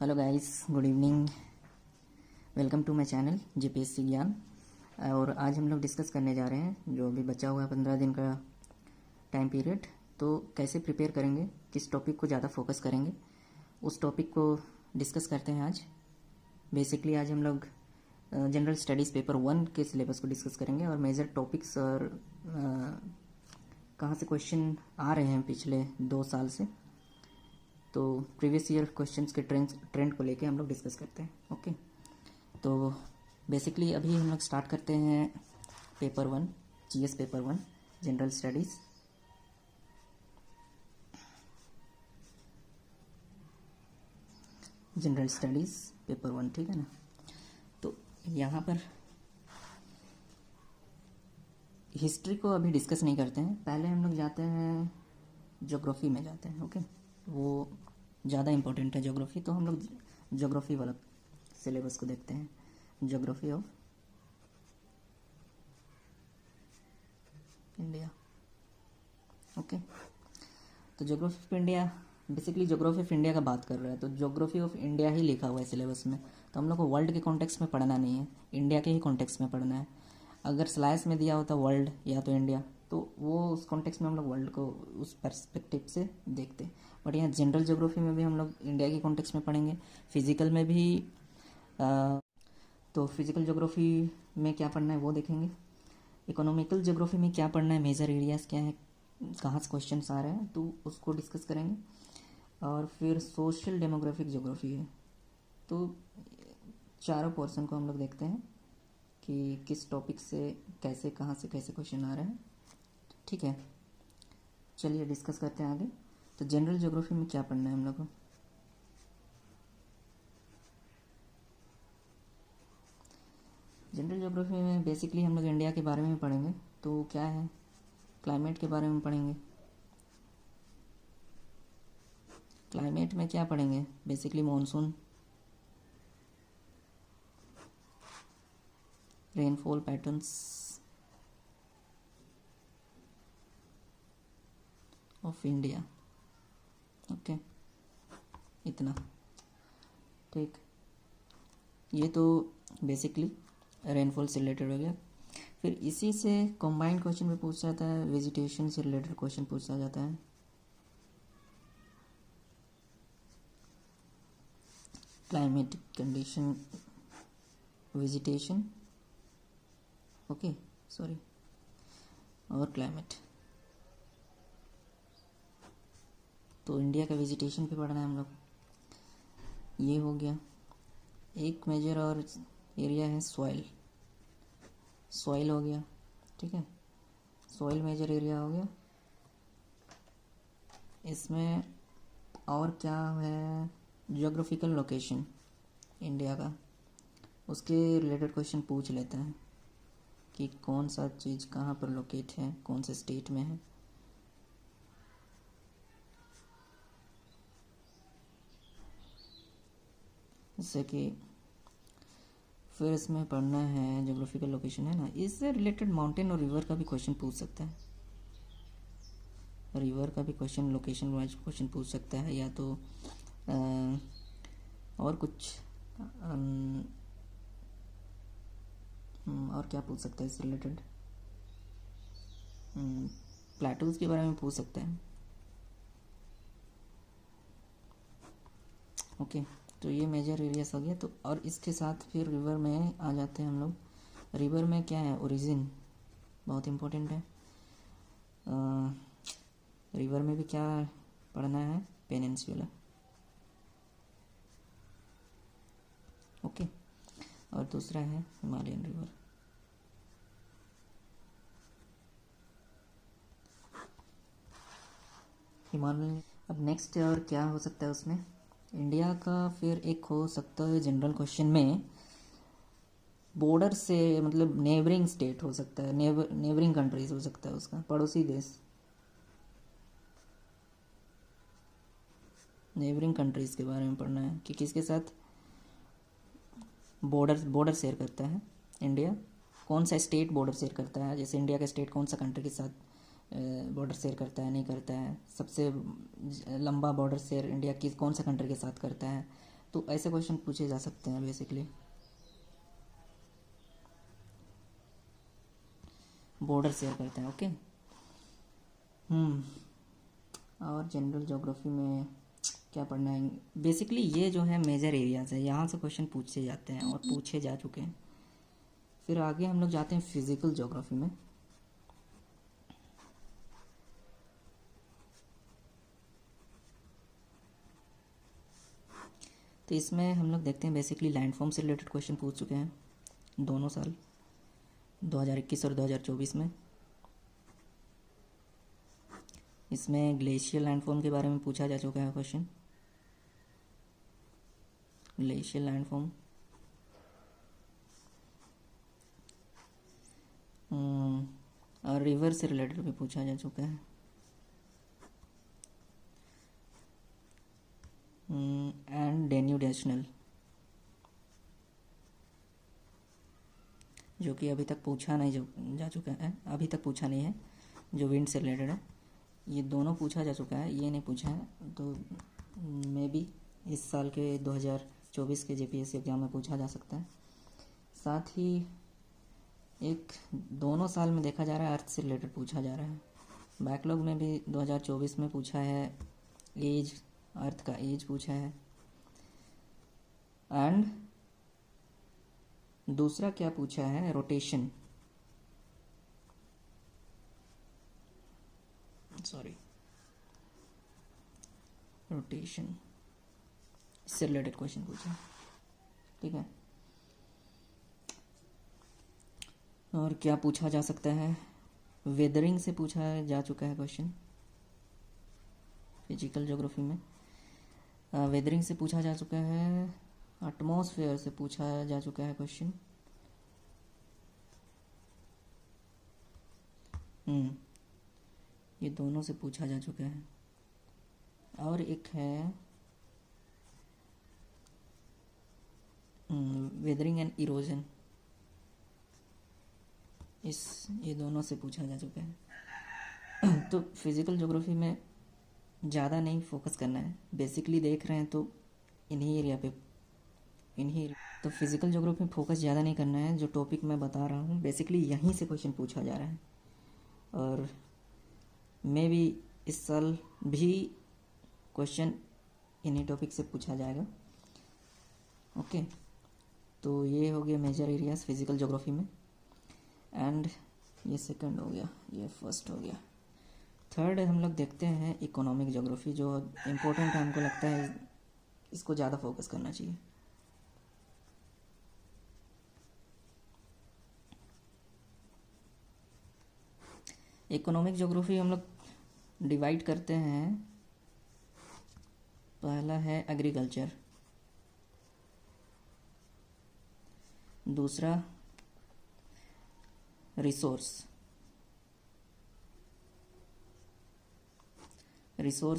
Hello guys, good evening. Welcome to my channel GPSC Gyan. और आज हम लोग डिस्कस करने जा रहे हैं जो अभी बचा हुआ है 15 दिन का टाइम पीरियड। तो कैसे प्रिपेयर करेंगे, किस टॉपिक को ज़्यादा फोकस करेंगे, उस टॉपिक को डिस्कस करते हैं आज। बेसिकली आज हम लोग जनरल स्टडीज़ पेपर 1 के सिलेबस को डिस्कस करेंगे और मेजर टॉपिक्स और कहाँ से क्वेश्चन आ रहे हैं पिछले 2 साल से, तो प्रीवियस ईयर क्वेश्चंस के ट्रेंड को लेके हम लोग डिस्कस करते हैं। ओके, तो बेसिकली अभी हम लोग स्टार्ट करते हैं paper 1, GS paper 1 general studies. General studies paper 1, ठीक है ना। तो यहाँ पर हिस्ट्री को अभी डिस्कस नहीं करते हैं, पहले हम लोग जाते हैं ज्योग्राफी में जाते हैं। ओके, वो ज़्यादा इम्पोर्टेंट है ज्योग्राफी, तो हम लोग ज्योग्राफी वाला सिलेबस को देखते हैं। Geography of India. ओके, तो geography of India basically geography of India का बात कर रहा है, तो ज्योग्राफी ऑफ इंडिया ही लिखा हुआ है सिलेबस में। तो हम लोग को वर्ल्ड के कॉन्टेक्स्ट में पढ़ना नहीं है, इंडिया के ही कॉन्टेक्स्ट में पढ़ना है। अगर स्लाइस में दिया होता वर्ल्ड या तो इंडिया, तो वो उस कॉन्टेक्स्ट में हम लोग वर्ल्ड को उस पर्सपेक्टिव से देखते। बट यहाँ जनरल ज्योग्राफी में भी हम लोग इंडिया के कॉन्टेक्स्ट में पढ़ेंगे, फिजिकल में भी। तो फिजिकल ज्योग्राफी में क्या पढ़ना है वो देखेंगे। इकोनॉमिकल ज्योग्राफी में क्या पढ़ना है, मेजर एरियाज़ क्या है, कहाँ से क्वेश्चन आ रहे हैं, तो उसको डिस्कस करेंगे। और फिर सोशल डेमोग्राफिक ज्योग्राफी है, तो चारों पोर्शन को हम लोग देखते हैं कि किस टॉपिक से कैसे, कहाँ से कैसे क्वेश्चन आ रहे हैं। ठीक है, चलिए डिस्कस करते हैं आगे। तो जनरल ज्योग्राफी में क्या पढ़ना है हम लोग को। जनरल ज्योग्राफी में बेसिकली हम लोग इंडिया के बारे में पढ़ेंगे। तो क्या है, क्लाइमेट के बारे में पढ़ेंगे। क्लाइमेट में क्या पढ़ेंगे, basically monsoon, rainfall patterns of India. Okay, इतना ठीक। ये तो बेसिकली रेनफॉल से रिलेटेड हो गया। फिर इसी से कंबाइंड क्वेश्चन में पूछा जाता है, वेजिटेशन से रिलेटेड क्वेश्चन पूछा जाता है। Climatic condition, vegetation, okay sorry, और क्लाइमेट। तो इंडिया का वेजिटेशन पे पढ़ना है हम लोग, ये हो गया। एक मेजर और एरिया है सॉइल, सॉइल हो गया, ठीक है। सॉइल मेजर एरिया हो गया। इसमें और क्या है, ज्योग्राफिकल लोकेशन इंडिया का, उसके रिलेटेड क्वेश्चन पूछ लेते हैं कि कौन सा चीज़ कहाँ पर लोकेट है, कौन से स्टेट में है। जैसे कि फिर इसमें पढ़ना है ज्योग्राफिकल लोकेशन है ना, इससे रिलेटेड माउंटेन और रिवर का भी क्वेश्चन पूछ सकता है। रिवर का भी क्वेश्चन लोकेशन वाइज क्वेश्चन पूछ सकता है, या तो और कुछ और क्या पूछ सकता है इससे रिलेटेड, प्लेटूज के बारे में पूछ सकते हैं। ओके, तो ये मेजर एरियाज हो गया। तो और इसके साथ फिर रिवर में आ जाते हैं हम लोग। रिवर में क्या है, ओरिजिन बहुत इम्पोर्टेंट है। रिवर में भी क्या पढ़ना है, पेनिनसुला, ओके। और दूसरा है हिमालयन रिवर। हिमालयन, अब नेक्स्ट और क्या हो सकता है उसमें, इंडिया का फिर एक हो सकता है जनरल क्वेश्चन में बॉर्डर से, मतलब नेबरिंग स्टेट हो सकता है, नेबरिंग कंट्रीज हो सकता है, उसका पड़ोसी देश, नेबरिंग कंट्रीज़ के बारे में पढ़ना है कि किसके साथ बॉर्डर शेयर करता है इंडिया, कौन सा स्टेट बॉर्डर शेयर करता है। जैसे इंडिया का स्टेट कौन सा कंट्री के साथ बॉर्डर शेयर करता है, नहीं करता है। सबसे लंबा बॉर्डर शेयर इंडिया की कौन सा कंट्री के साथ करता है, तो ऐसे क्वेश्चन पूछे जा सकते हैं बेसिकली। बॉर्डर शेयर करते हैं। ओके। और जनरल ज्योग्राफी में क्या पढ़ना है? बेसिकली ये जो है मेजर एरियाज है, यहाँ से क्वेश्चन पूछे जाते हैं और पूछे जा चुके हैं। फिर आगे हम लोग जाते हैं फिजिकल ज्योग्राफी में। तो इसमें हम लोग देखते हैं बेसिकली लैंडफॉर्म से रिलेटेड क्वेश्चन पूछ चुके हैं दोनों साल, 2021 और 2024 में। इसमें ग्लेशियल लैंडफॉर्म के बारे में पूछा जा चुका है क्वेश्चन। ग्लेशियल लैंडफॉर्म और रिवर से रिलेटेड भी पूछा जा चुका है। एंड डेन्यूब नेशनल, जो कि अभी तक पूछा नहीं जा चुका है, अभी तक पूछा नहीं है, जो विंड से रिलेटेड है। ये दोनों पूछा जा चुका है, ये नहीं पूछा है, तो मे बी इस साल के 2024 के जेपीएससी एग्ज़ाम में पूछा जा सकता है। साथ ही एक दोनों साल में देखा जा रहा है अर्थ से रिलेटेड पूछा जा रहा है। बैकलॉग में भी 2024 में पूछा है, एज, अर्थ का एज पूछा है। एंड दूसरा क्या पूछा है? रोटेशन, रोटेशन इससे रिलेटेड क्वेश्चन पूछा है। ठीक है। और क्या पूछा जा सकता है? वेदरिंग से पूछा जा चुका है क्वेश्चन फिजिकल ज्योग्राफी में। वेदरिंग से पूछा जा चुका है। एटमॉस्फेयर से पूछा जा चुका है क्वेश्चन। ये दोनों से पूछा जा चुका है। और एक है वेदरिंग एंड इरोजन, ये दोनों से पूछा जा चुका है। तो फिजिकल ज्योग्राफी में ज़्यादा नहीं फोकस करना है, बेसिकली देख रहे हैं तो इन्हीं एरिया पे, तो फिजिकल ज्योग्राफी में फोकस ज़्यादा नहीं करना है। जो टॉपिक मैं बता रहा हूँ बेसिकली यहीं से क्वेश्चन पूछा जा रहा है, और मे भी इस साल भी क्वेश्चन इन्हीं टॉपिक से पूछा जाएगा। ओके। तो ये हो गया मेजर एरियाज फिजिकल ज्योग्राफी में। एंड ये सेकंड हो गया, ये फर्स्ट हो गया। थर्ड हम लोग देखते हैं इकोनॉमिक ज्योग्राफी, जो इम्पोर्टेंट है, हमको लगता है इसको ज़्यादा फोकस करना चाहिए। इकोनॉमिक ज्योग्राफी हम लोग डिवाइड करते हैं। पहला है एग्रीकल्चर, दूसरा रिसोर्स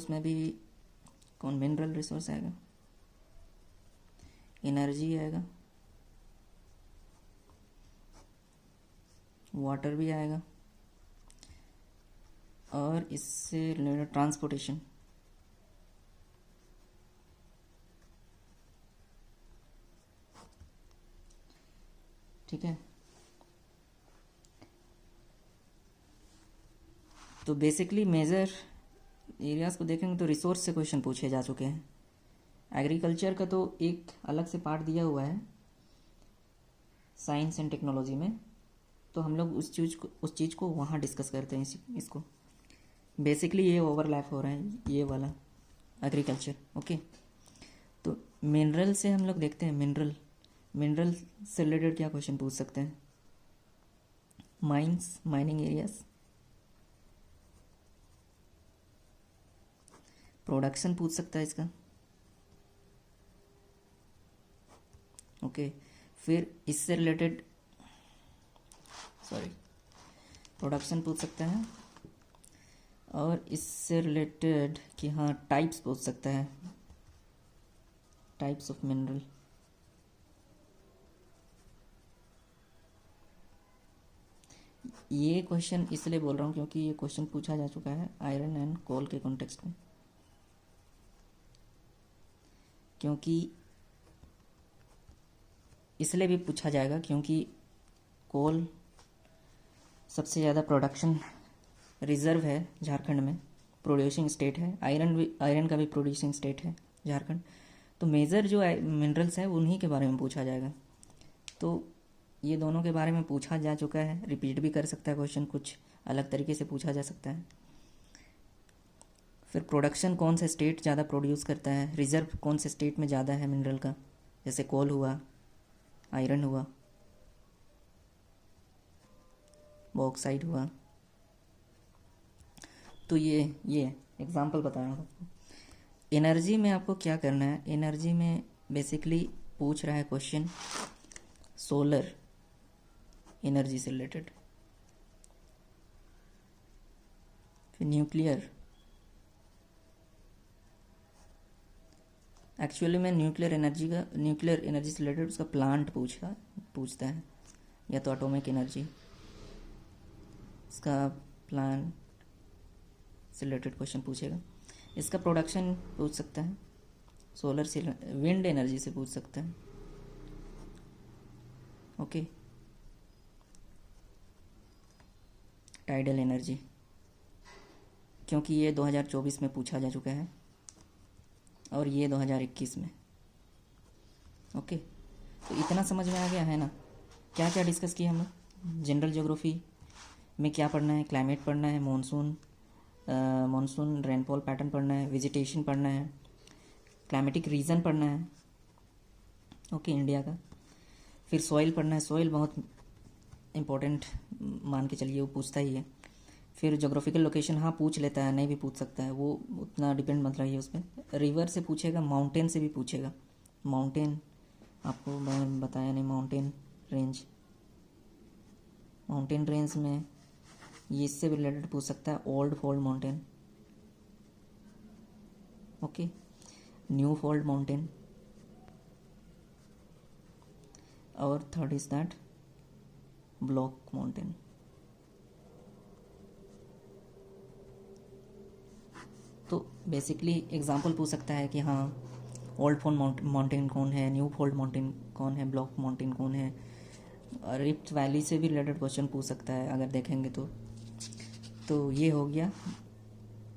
में भी कौन? मिनरल रिसोर्स आएगा, एनर्जी आएगा, वाटर भी आएगा, और इससे रिलेटेड ट्रांसपोर्टेशन। ठीक है। तो बेसिकली मेजर एरियाज को देखेंगे तो रिसोर्स से क्वेश्चन पूछे जा चुके हैं। एग्रीकल्चर का तो एक अलग से पार्ट दिया हुआ है साइंस एंड टेक्नोलॉजी में, तो हम लोग उस चीज़ को वहाँ डिस्कस करते हैं। इसको बेसिकली ये ओवरलैप हो रहा है, ये वाला एग्रीकल्चर। ओके। तो मिनरल से हम लोग देखते हैं, मिनरल से रिलेटेड क्या क्वेश्चन पूछ सकते हैं? माइंस, माइनिंग एरियाज, प्रोडक्शन पूछ सकता है इसका। ओके। फिर इससे रिलेटेड प्रोडक्शन पूछ सकता है, और इससे रिलेटेड कि हाँ टाइप्स पूछ सकता है, टाइप्स ऑफ मिनरल। ये क्वेश्चन इसलिए बोल रहा हूँ क्योंकि ये क्वेश्चन पूछा जा चुका है आयरन एंड कोल के कॉन्टेक्स्ट में, क्योंकि इसलिए भी पूछा जाएगा क्योंकि कोल सबसे ज़्यादा प्रोडक्शन रिज़र्व है झारखंड में, प्रोड्यूसिंग स्टेट है। आयरन का भी प्रोड्यूसिंग स्टेट है झारखंड। तो मेजर जो मिनरल्स है उन्हीं के बारे में पूछा जाएगा। तो ये दोनों के बारे में पूछा जा चुका है, रिपीट भी कर सकता है क्वेश्चन, कुछ अलग तरीके से पूछा जा सकता है। फिर प्रोडक्शन कौन सा स्टेट ज़्यादा प्रोड्यूस करता है, रिजर्व कौन से स्टेट में ज़्यादा है मिनरल का, जैसे कोल हुआ, आयरन हुआ, बॉक्साइट हुआ। तो ये एग्जांपल बता रहा हूँ। एनर्जी में आपको क्या करना है, एनर्जी में बेसिकली पूछ रहा है क्वेश्चन सोलर एनर्जी से रिलेटेड, फिर न्यूक्लियर। एक्चुअली में न्यूक्लियर एनर्जी से रिलेटेड उसका प्लांट पूछता है, या तो एटॉमिक एनर्जी, इसका प्लांट से रिलेटेड क्वेश्चन पूछेगा। इसका प्रोडक्शन पूछ सकता है, सोलर से, विंड एनर्जी से पूछ सकता है। ओके, टाइडल एनर्जी, क्योंकि ये 2024 में पूछा जा चुका है और ये 2021 में। ओके, तो इतना समझ में आ गया है ना, क्या क्या डिस्कस किया हमने। जनरल ज्योग्राफी में क्या पढ़ना है, क्लाइमेट पढ़ना है, मॉनसून रेनफॉल पैटर्न पढ़ना है, वेजिटेशन पढ़ना है, क्लाइमेटिक रीजन पढ़ना है, ओके, इंडिया का। फिर सॉइल पढ़ना है, सॉइल बहुत इम्पोर्टेंट मान के चलिए, वो पूछता ही है। फिर जोग्राफिकल लोकेशन, हाँ पूछ लेता है, नहीं भी पूछ सकता है, वो उतना डिपेंड मत रहिए उस पर। रिवर से पूछेगा, माउंटेन से भी पूछेगा। माउंटेन आपको मैं बताया नहीं, माउंटेन रेंज में ये इससे भी रिलेटेड पूछ सकता है, old fold mountain, okay, new fold mountain, और third is that block mountain. तो बेसिकली एग्जांपल पूछ सकता है कि हाँ ओल्ड फोल्ड माउंटेन कौन है, न्यू फोल्ड माउंटेन कौन है, ब्लॉक माउंटेन कौन है। रिफ्ट वैली से भी रिलेटेड क्वेश्चन पूछ सकता है अगर देखेंगे तो ये हो गया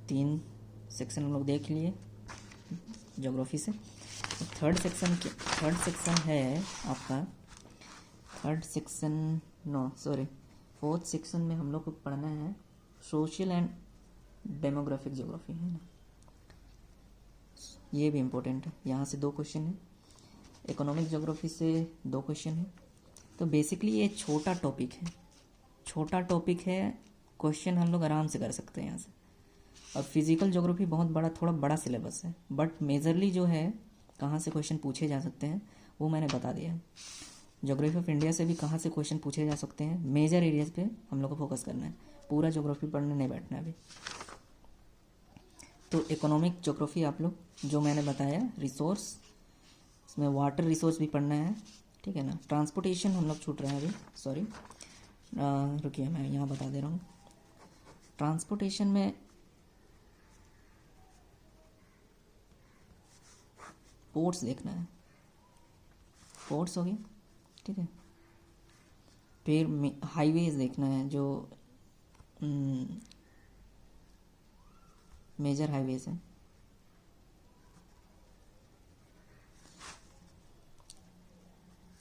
3 सेक्शन हम लोग देख लिए ज्योग्राफी से। तो थर्ड सेक्शन है आपका, फोर्थ सेक्शन में हम लोग को पढ़ना है सोशल एंड डेमोग्राफिक ज्योग्राफी, है ना। ये भी इम्पोर्टेंट है, यहाँ से 2 क्वेश्चन है, इकोनॉमिक ज्योग्राफी से 2 क्वेश्चन है। तो बेसिकली ये छोटा टॉपिक है, क्वेश्चन हम लोग आराम से कर सकते हैं यहाँ से। और फिजिकल ज्योग्राफी बहुत बड़ा, थोड़ा बड़ा सिलेबस है, बट मेजरली जो है कहाँ से क्वेश्चन पूछे जा सकते हैं वो मैंने बता दिया है। ज्योग्राफी ऑफ इंडिया से भी कहाँ से क्वेश्चन पूछे जा सकते हैं, मेजर एरियाज पे हम लोग को फोकस करना है, पूरा ज्योग्राफी पढ़ने नहीं बैठना है अभी। तो इकोनॉमिक ज्योग्राफी आप लोग जो मैंने बताया, रिसोर्स, इसमें वाटर रिसोर्स भी पढ़ना है, ठीक है ना। ट्रांसपोर्टेशन हम लोग छूट रहे हैं अभी, सॉरी, रुकिए मैं यहाँ बता दे रहा हूँ। ट्रांसपोर्टेशन में पोर्ट्स देखना है, पोर्ट्स हो गए, ठीक है। फिर हाईवेज देखना है, जो मेजर हाईवेज है।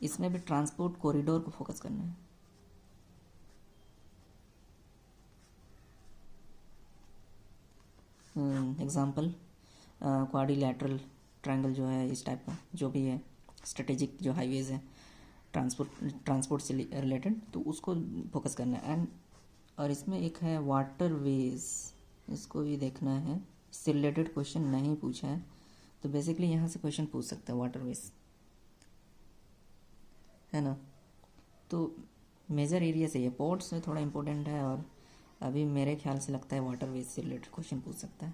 इसमें भी ट्रांसपोर्ट कॉरिडोर को फोकस करना है। एग्जाम्पल क्वाड्रिलैटरल ट्रायंगल जो है, इस टाइप का जो भी है स्ट्रेटेजिक जो हाईवेज है ट्रांसपोर्ट से रिलेटेड, तो उसको फोकस करना है। एंड और इसमें एक है वाटर वेज, इसको भी देखना है, इससे रिलेटेड क्वेश्चन नहीं पूछा है, तो बेसिकली यहाँ से क्वेश्चन पूछ सकता है वाटर वेज, है ना। तो मेजर एरिया से ये पोर्ट्स में थोड़ा इम्पोर्टेंट है, और अभी मेरे ख्याल से लगता है वाटर वेज से रिलेटेड क्वेश्चन पूछ सकता है।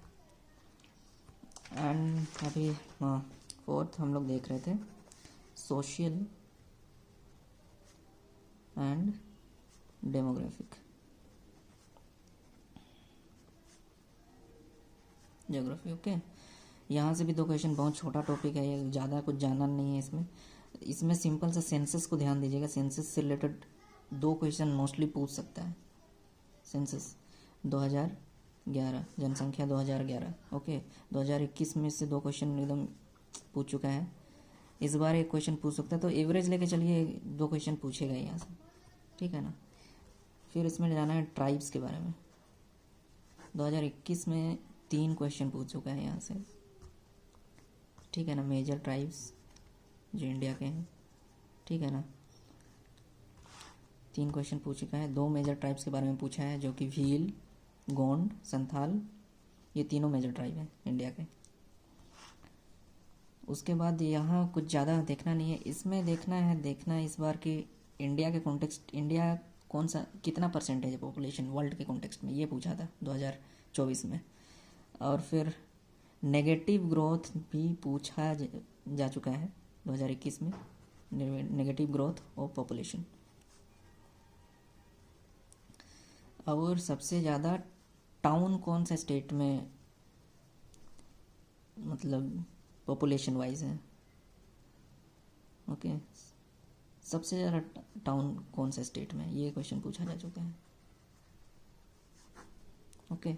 एंड अभी फोर्थ हम लोग देख रहे थे social and demographic geography, okay. यहाँ से भी 2 क्वेश्चन, बहुत छोटा टॉपिक है ये, ज़्यादा कुछ जानना नहीं है इसमें। इसमें सिंपल सा सेंसस को ध्यान दीजिएगा, सेंसस से रिलेटेड 2 क्वेश्चन मोस्टली पूछ सकता है। सेंसस 2011, जनसंख्या 2011, ओके। 2021 में से 2 क्वेश्चन एकदम पूछ चुका है, इस बार 1 क्वेश्चन पूछ सकता है, तो एवरेज लेके चलिए 2 क्वेश्चन पूछेगा यहाँ से, ठीक है ना। फिर इसमें जाना है ट्राइब्स के बारे में। 2021 में 3 क्वेश्चन पूछ चुका है यहाँ से, ठीक है ना। मेजर ट्राइब्स जो इंडिया के हैं, ठीक है ना, 3 क्वेश्चन पूछ चुका है। 2 मेजर ट्राइब्स के बारे में पूछा है जो कि भील, गोंड, संथाल, ये तीनों मेजर ट्राइब हैं इंडिया के। उसके बाद यहाँ कुछ ज़्यादा देखना नहीं है, इसमें देखना इस बार कि इंडिया के कॉन्टेक्स्ट, इंडिया कौन सा कितना परसेंटेज है पॉपुलेशन वर्ल्ड के कॉन्टेक्स्ट में, ये पूछा था 2024 में। और फिर नेगेटिव ग्रोथ भी पूछा जा चुका है 2021 में, नेगेटिव ग्रोथ ऑफ पॉपुलेशन। और सबसे ज़्यादा टाउन कौन सा स्टेट में मतलब पॉपुलेशन वाइज है, ओके। सबसे ज़्यादा टाउन कौन सा स्टेट में, ये क्वेश्चन पूछा जा चुका है, ओके।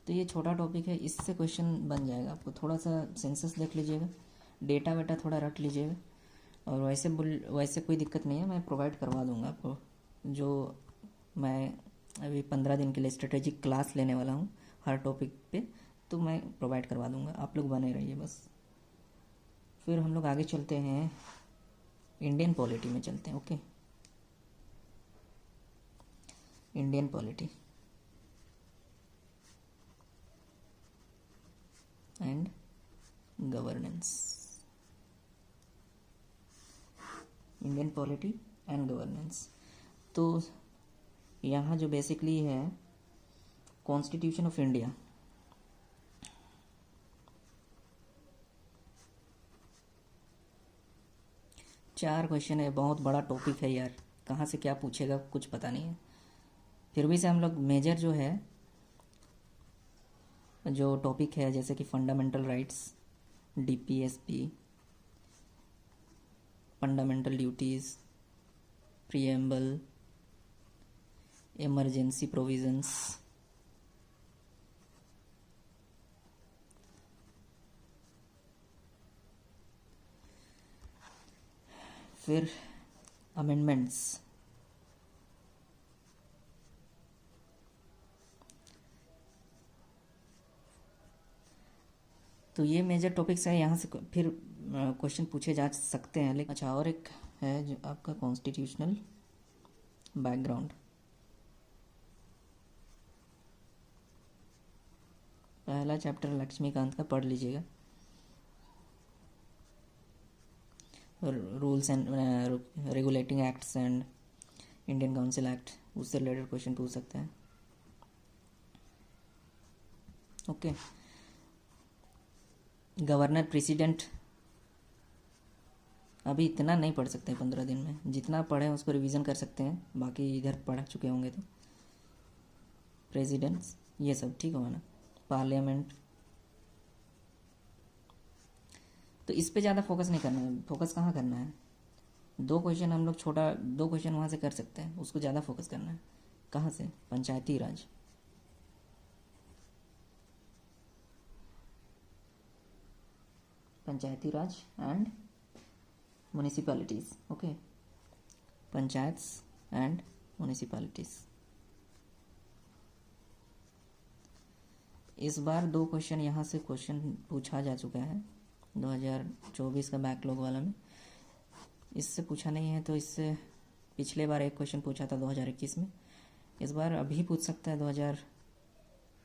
तो ये छोटा टॉपिक है, इससे क्वेश्चन बन जाएगा आपको। थोड़ा सा सेंसस देख लीजिएगा, डेटा वेटा थोड़ा रट लीजिएगा, और वैसे कोई दिक्कत नहीं है, मैं प्रोवाइड करवा दूंगा आपको। जो मैं अभी 15 दिन के लिए स्ट्रेटेजिक क्लास लेने वाला हूँ हर टॉपिक पे, तो मैं प्रोवाइड करवा दूंगा, आप लोग बने रहिए बस। फिर हम लोग आगे चलते हैं, इंडियन पॉलिटी में चलते हैं, okay. Indian polity and governance, Indian polity and governance. तो यहाँ जो बेसिकली है कॉन्स्टिट्यूशन ऑफ इंडिया, चार क्वेश्चन है, बहुत बड़ा टॉपिक है यार, कहाँ से क्या पूछेगा कुछ पता नहीं है। फिर भी से हम लोग मेजर जो टॉपिक है जैसे कि fundamental rights, DPSP, fundamental duties, preamble, emergency provisions, फिर अमेंडमेंट्स, तो ये मेजर टॉपिक्स हैं। यहाँ से फिर क्वेश्चन पूछे जा सकते हैं, लेकिन अच्छा और एक है जो आपका कॉन्स्टिट्यूशनल बैकग्राउंड। पहला चैप्टर लक्ष्मीकांत का पढ़ लीजिएगा, rules and regulating acts and Indian council act, उससे रिलेटेड क्वेश्चन पूछ सकते हैं, ओके। गवर्नर प्रेसिडेंट अभी इतना नहीं पढ़ सकते 15 दिन में, जितना पढ़े उसको रिवीजन कर सकते हैं, बाकी इधर पढ़ चुके होंगे तो। प्रेसिडेंट्स ये सब ठीक होगा ना, पार्लियामेंट, तो इस पे ज़्यादा फोकस नहीं करना है। फोकस कहाँ करना है, 2 क्वेश्चन हम लोग छोटा 2 क्वेश्चन वहाँ से कर सकते हैं, उसको ज़्यादा फोकस करना है। कहाँ से, Panchayati Raj, Panchayati Raj and municipalities, okay, panchayats and municipalities. इस बार 2 क्वेश्चन यहाँ से क्वेश्चन पूछा जा चुका है 2024 का बैकलॉग वाला में, इससे पूछा नहीं है, तो इससे पिछले बार 1 क्वेश्चन पूछा था 2021 में, इस बार अभी पूछ सकता है,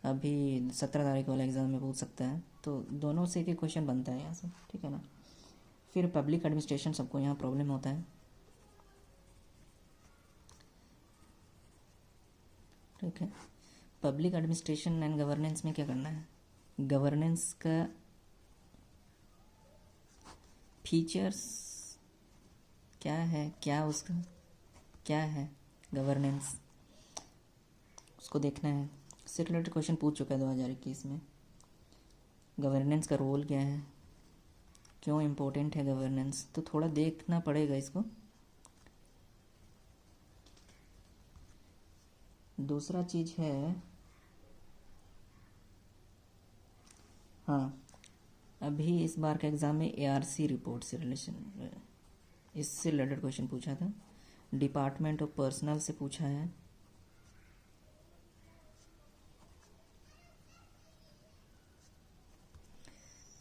अभी 17 तारीख वाला एग्ज़ाम में पूछ सकता है, तो दोनों से एक क्वेश्चन बनता है यहाँ से, ठीक है ना। फिर पब्लिक एडमिनिस्ट्रेशन, सबको यहाँ प्रॉब्लम होता है, ठीक है। पब्लिक एडमिनिस्ट्रेशन एंड गवर्नेंस में क्या करना है, गवर्नेंस का फीचर्स क्या है, क्या है गवर्नेंस, उसको देखना है। इससे रिलेटेड क्वेश्चन पूछ चुका है 2021 में। गवर्नेंस का रोल क्या है, क्यों इम्पोर्टेंट है गवर्नेंस, तो थोड़ा देखना पड़ेगा इसको। दूसरा चीज़ है, हाँ, अभी इस बार के एग्ज़ाम में ARC रिपोर्ट से रिलेशन, इससे रिलेटेड क्वेश्चन पूछा था। डिपार्टमेंट ऑफ पर्सनल से पूछा है,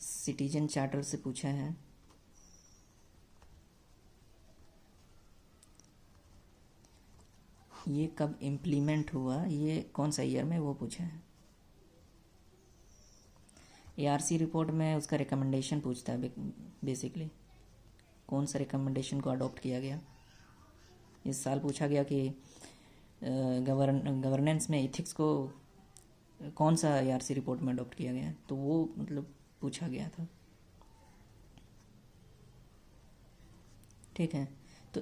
सिटीजन चार्टर से पूछा है, ये कब इम्प्लीमेंट हुआ, ये कौन सा ईयर में, वो पूछा है। ARC रिपोर्ट में उसका रिकमेंडेशन पूछता है बेसिकली, कौन सा रिकमेंडेशन को अडॉप्ट किया गया। इस साल पूछा गया कि गवर्नेंस में एथिक्स को कौन सा ARC रिपोर्ट में अडॉप्ट किया गया, तो वो मतलब पूछा गया था। ठीक है, तो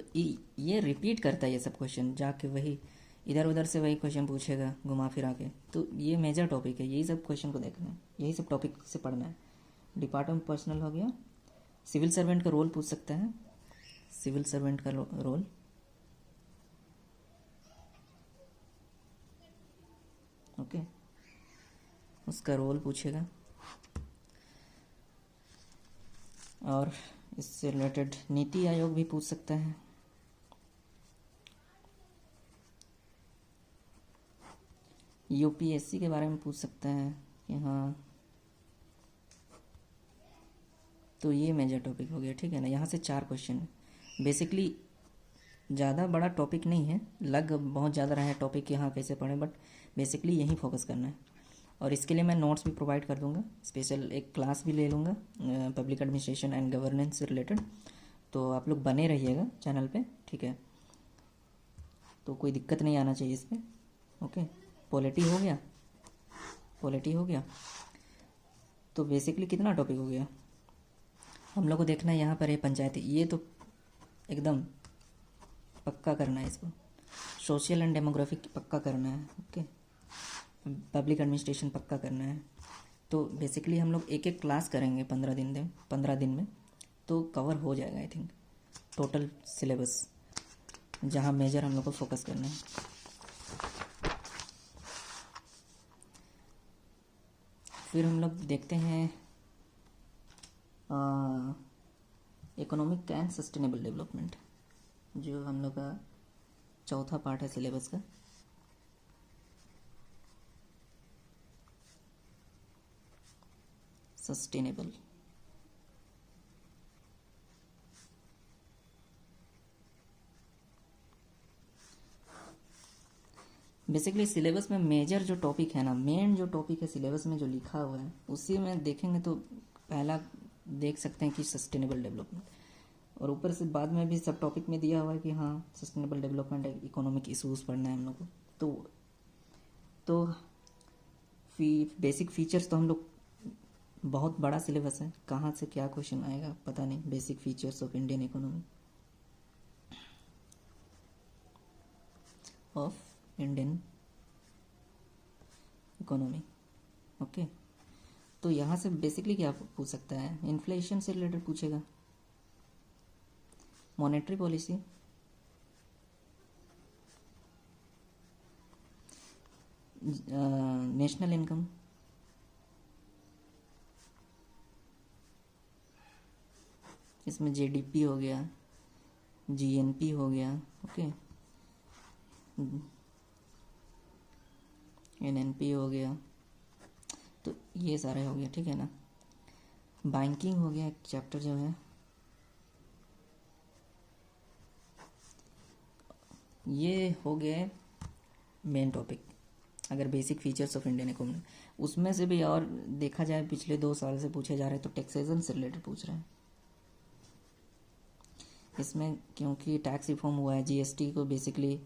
ये रिपीट करता है ये सब क्वेश्चन, जाके वही इधर उधर से वही क्वेश्चन पूछेगा घुमा फिरा के। तो ये मेजर टॉपिक है, यही सब क्वेश्चन को देखना है, यही सब टॉपिक से पढ़ना है। डिपार्टमेंट पर्सनल हो गया। सिविल सर्वेंट का रोल पूछ सकता है, सिविल सर्वेंट का रोल, ओके, उसका रोल पूछेगा। और इससे रिलेटेड नीति आयोग भी पूछ सकता है। UPSC के बारे में पूछ सकता है कि हाँ, तो ये मेजर टॉपिक हो गया। ठीक है ना, यहाँ से 4 क्वेश्चन है। बेसिकली ज़्यादा बड़ा टॉपिक नहीं है, लग बहुत ज़्यादा रहा है टॉपिक कि हाँ कैसे पढ़ें, बट बेसिकली यही फोकस करना है। और इसके लिए मैं नोट्स भी प्रोवाइड कर दूंगा, स्पेशल एक क्लास भी ले लूँगा पब्लिक एडमिनिस्ट्रेशन एंड गवर्नेंस से रिलेटेड। तो आप लोग बने रहिएगा चैनल पे, ठीक है, तो कोई दिक्कत नहीं आना चाहिए इसमें। ओके, पॉलिटी हो गया, पॉलिटी हो गया। तो बेसिकली कितना टॉपिक हो गया हम लोग को देखना है। यहाँ पर है पंचायती, ये तो एकदम पक्का करना है इसको। सोशल एंड डेमोग्राफिक पक्का करना है, ओके। पब्लिक एडमिनिस्ट्रेशन पक्का करना है। तो बेसिकली हम लोग एक एक क्लास करेंगे 15 दिन में, तो कवर हो जाएगा आई थिंक टोटल सिलेबस, जहाँ मेजर हम लोग को फोकस करना है। फिर हम लोग देखते हैं इकोनॉमिक एंड सस्टेनेबल डेवलपमेंट, जो हम लोग का चौथा पार्ट है सिलेबस का। सस्टेनेबल, बेसिकली सिलेबस में मेजर जो टॉपिक है ना, मेन जो टॉपिक है सिलेबस में जो लिखा हुआ है, उसी में देखेंगे तो पहला देख सकते हैं कि सस्टेनेबल डेवलपमेंट, और ऊपर से बाद में भी सब टॉपिक में दिया हुआ है कि हाँ सस्टेनेबल डेवलपमेंट इकोनॉमिक इशूज़ पढ़ना है हम लोग को। तो बेसिक फीचर्स तो हम लोग, बहुत बड़ा सिलेबस है, कहाँ से क्या क्वेश्चन आएगा पता नहीं। Basic features of Indian economy, okay. तो यहाँ से बेसिकली क्या पूछ सकता है, इन्फ्लेशन से रिलेटेड पूछेगा, मॉनेटरी पॉलिसी, नेशनल इनकम, इसमें GDP हो गया, GNP हो गया, ओके, NNP हो गया, तो ये सारे हो गया, ठीक है ना। बैंकिंग हो गया एक चैप्टर जो है, ये हो गए मेन टॉपिक। अगर basic features of Indian economy, उसमें से भी और देखा जाए पिछले 2 साल से पूछे जा रहे हैं, तो टैक्सेशन से रिलेटेड पूछ रहे हैं इसमें, क्योंकि टैक्स रिफॉर्म हुआ है। GST को बेसिकली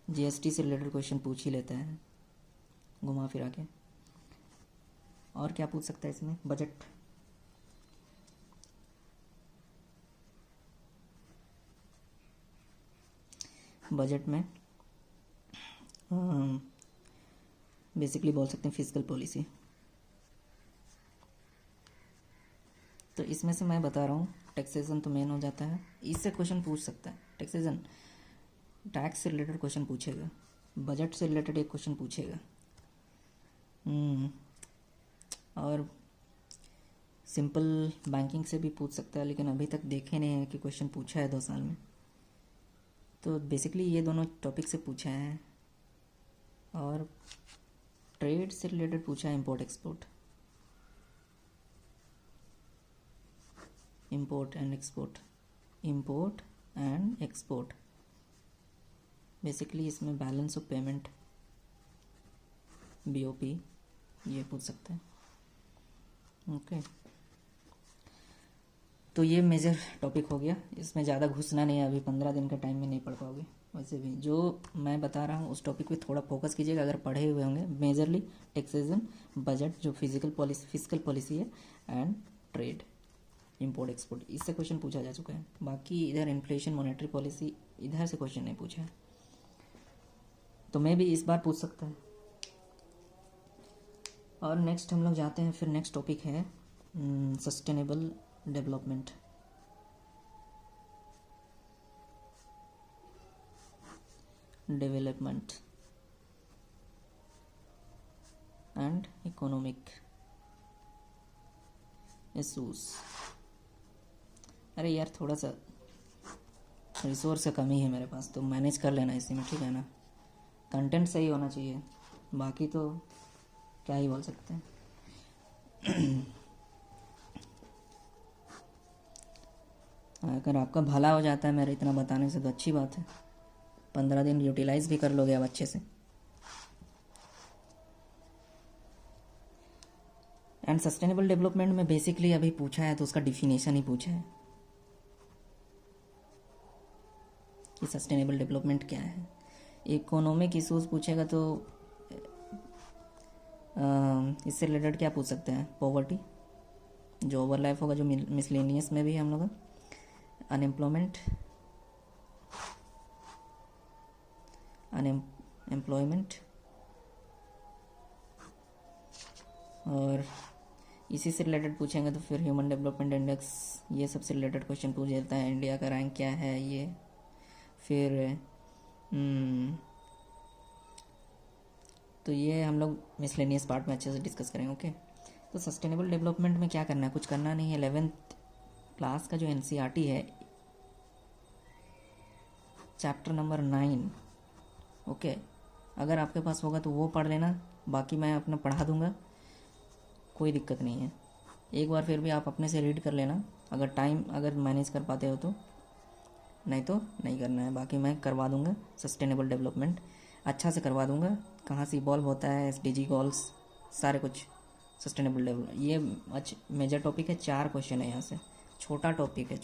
GST से रिलेटेड क्वेश्चन पूछ ही लेते हैं घुमा फिरा के। और क्या पूछ सकता है इसमें, बजट, बजट में बेसिकली बोल सकते हैं फिस्कल पॉलिसी, तो इसमें से मैं बता रहा हूँ, टैक्सेशन तो मेन हो जाता है, इससे क्वेश्चन पूछ सकता है। टैक्सेशन, टैक्स से रिलेटेड क्वेश्चन पूछेगा, बजट से रिलेटेड एक क्वेश्चन पूछेगा, और सिंपल बैंकिंग से भी पूछ सकता है, लेकिन अभी तक देखे नहीं है कि क्वेश्चन पूछा है 2 साल में। तो बेसिकली ये दोनों टॉपिक से पूछा है, और ट्रेड से रिलेटेड पूछा है, import export, import and export, import and export. Basically इसमें बैलेंस ऑफ पेमेंट, बीओपी, ये पूछ सकते हैं। ओके, तो ये मेजर टॉपिक हो गया, इसमें ज़्यादा घुसना नहीं है, अभी 15 दिन का टाइम में नहीं पढ़ पाओगे। वैसे भी जो मैं बता रहा हूँ उस टॉपिक पे थोड़ा फोकस कीजिएगा, अगर पढ़े हुए होंगे। मेजरली टैक्सेशन, बजट जो फिजिकल पॉलिसी है, एंड ट्रेड, इंपोर्ट एक्सपोर्ट, इससे क्वेश्चन पूछा जा चुका है। बाकी इधर इन्फ्लेशन, मॉनेटरी पॉलिसी, इधर से क्वेश्चन नहीं पूछा है, तो मैं भी इस बार पूछ सकता है। और नेक्स्ट हम लोग जाते हैं, फिर नेक्स्ट टॉपिक है sustainable development. Development and economic issues. अरे यार, थोड़ा सा रिसोर्स का कमी है मेरे पास, तो मैनेज कर लेना इसी में, ठीक है ना। कंटेंट सही होना चाहिए, बाकी तो क्या ही बोल सकते हैं। अगर आपका भला हो जाता है मेरे इतना बताने से तो अच्छी बात है, 15 दिन यूटिलाइज भी कर लोगे आप अच्छे से। एंड सस्टेनेबल डेवलपमेंट में बेसिकली अभी पूछा है तो उसका डिफिनेशन ही पूछा है कि सस्टेनेबल डेवलपमेंट क्या है। इकोनॉमिक इशूज़ पूछेगा तो इससे रिलेटेड क्या पूछ सकते हैं, पॉवर्टी, जो ओवरलैप होगा, जो मिसलेनियस में भी हम लोग, अनएम्प्लॉयमेंट, और इसी से रिलेटेड पूछेंगे तो फिर ह्यूमन डेवलपमेंट इंडेक्स, ये सबसे रिलेटेड क्वेश्चन पूछ देता है। इंडिया का रैंक क्या है ये, फिर तो ये हम लोग मिसलेनियस पार्ट में अच्छे से डिस्कस करेंगे। ओके, तो सस्टेनेबल डेवलपमेंट में क्या करना है, कुछ करना नहीं है। 11th क्लास का जो एनसीईआरटी है, चैप्टर नंबर 9, ओके, अगर आपके पास होगा तो वो पढ़ लेना, बाकी मैं अपना पढ़ा दूंगा, कोई दिक्कत नहीं है। एक बार फिर भी आप अपने से रीड कर लेना, अगर टाइम अगर मैनेज कर पाते हो तो, नहीं तो नहीं करना है। बाकी मैं करवा दूंगा, सस्टेनेबल डेवलपमेंट अच्छा से करवा दूंगा, कहाँ से इवॉल्व होता है, एसडीजी गोल्स, सारे कुछ सस्टेनेबल डेवलपमेंट। ये मेजर टॉपिक है, 4 क्वेश्चन है यहाँ से। छोटा टॉपिक है,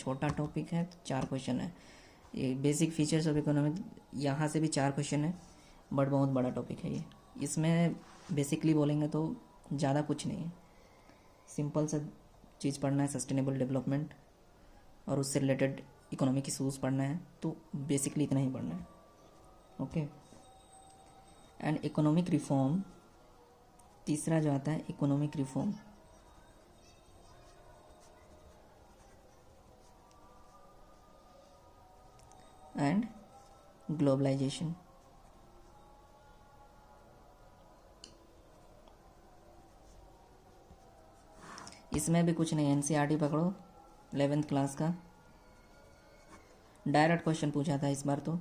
4 क्वेश्चन है। ये बेसिक फीचर्स ऑफ इकोनॉमिक, यहाँ से भी 4 क्वेश्चन है, बट बहुत बड़ा टॉपिक है ये। इसमें बेसिकली बोलेंगे तो ज़्यादा कुछ नहीं है, सिंपल सा चीज़ पढ़ना है, सस्टेनेबल डेवलपमेंट, और उससे रिलेटेड इकोनॉमिक इशूज़ पढ़ना है, तो बेसिकली इतना ही पढ़ना है। ओके, एंड इकोनॉमिक रिफॉर्म, तीसरा जो आता है इकोनॉमिक रिफॉर्म, एंड ग्लोबलाइजेशन। इसमें भी कुछ नहीं, एनसीईआरटी पकड़ो, 11th क्लास का डायरेक्ट क्वेश्चन पूछा था इस बार तो,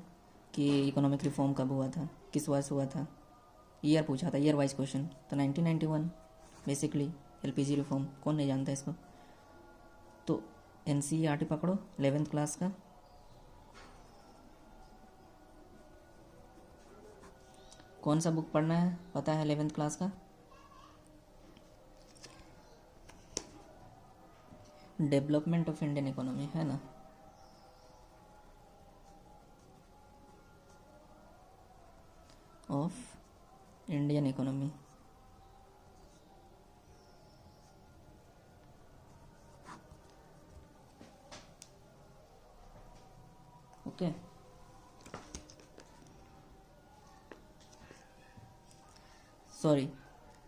कि इकोनॉमिक रिफॉर्म कब हुआ था, किस वर्ष हुआ था, ईयर पूछा था, ईयर वाइज क्वेश्चन। तो 1991 बेसिकली, एलपीजी रिफॉर्म, कौन नहीं जानता इसको। तो एनसीईआरटी पकड़ो 11th क्लास का, कौन सा बुक पढ़ना है पता है 11th क्लास का, डेवलपमेंट ऑफ इंडियन इकोनॉमी, है ना। Of Indian economy, okay. Sorry,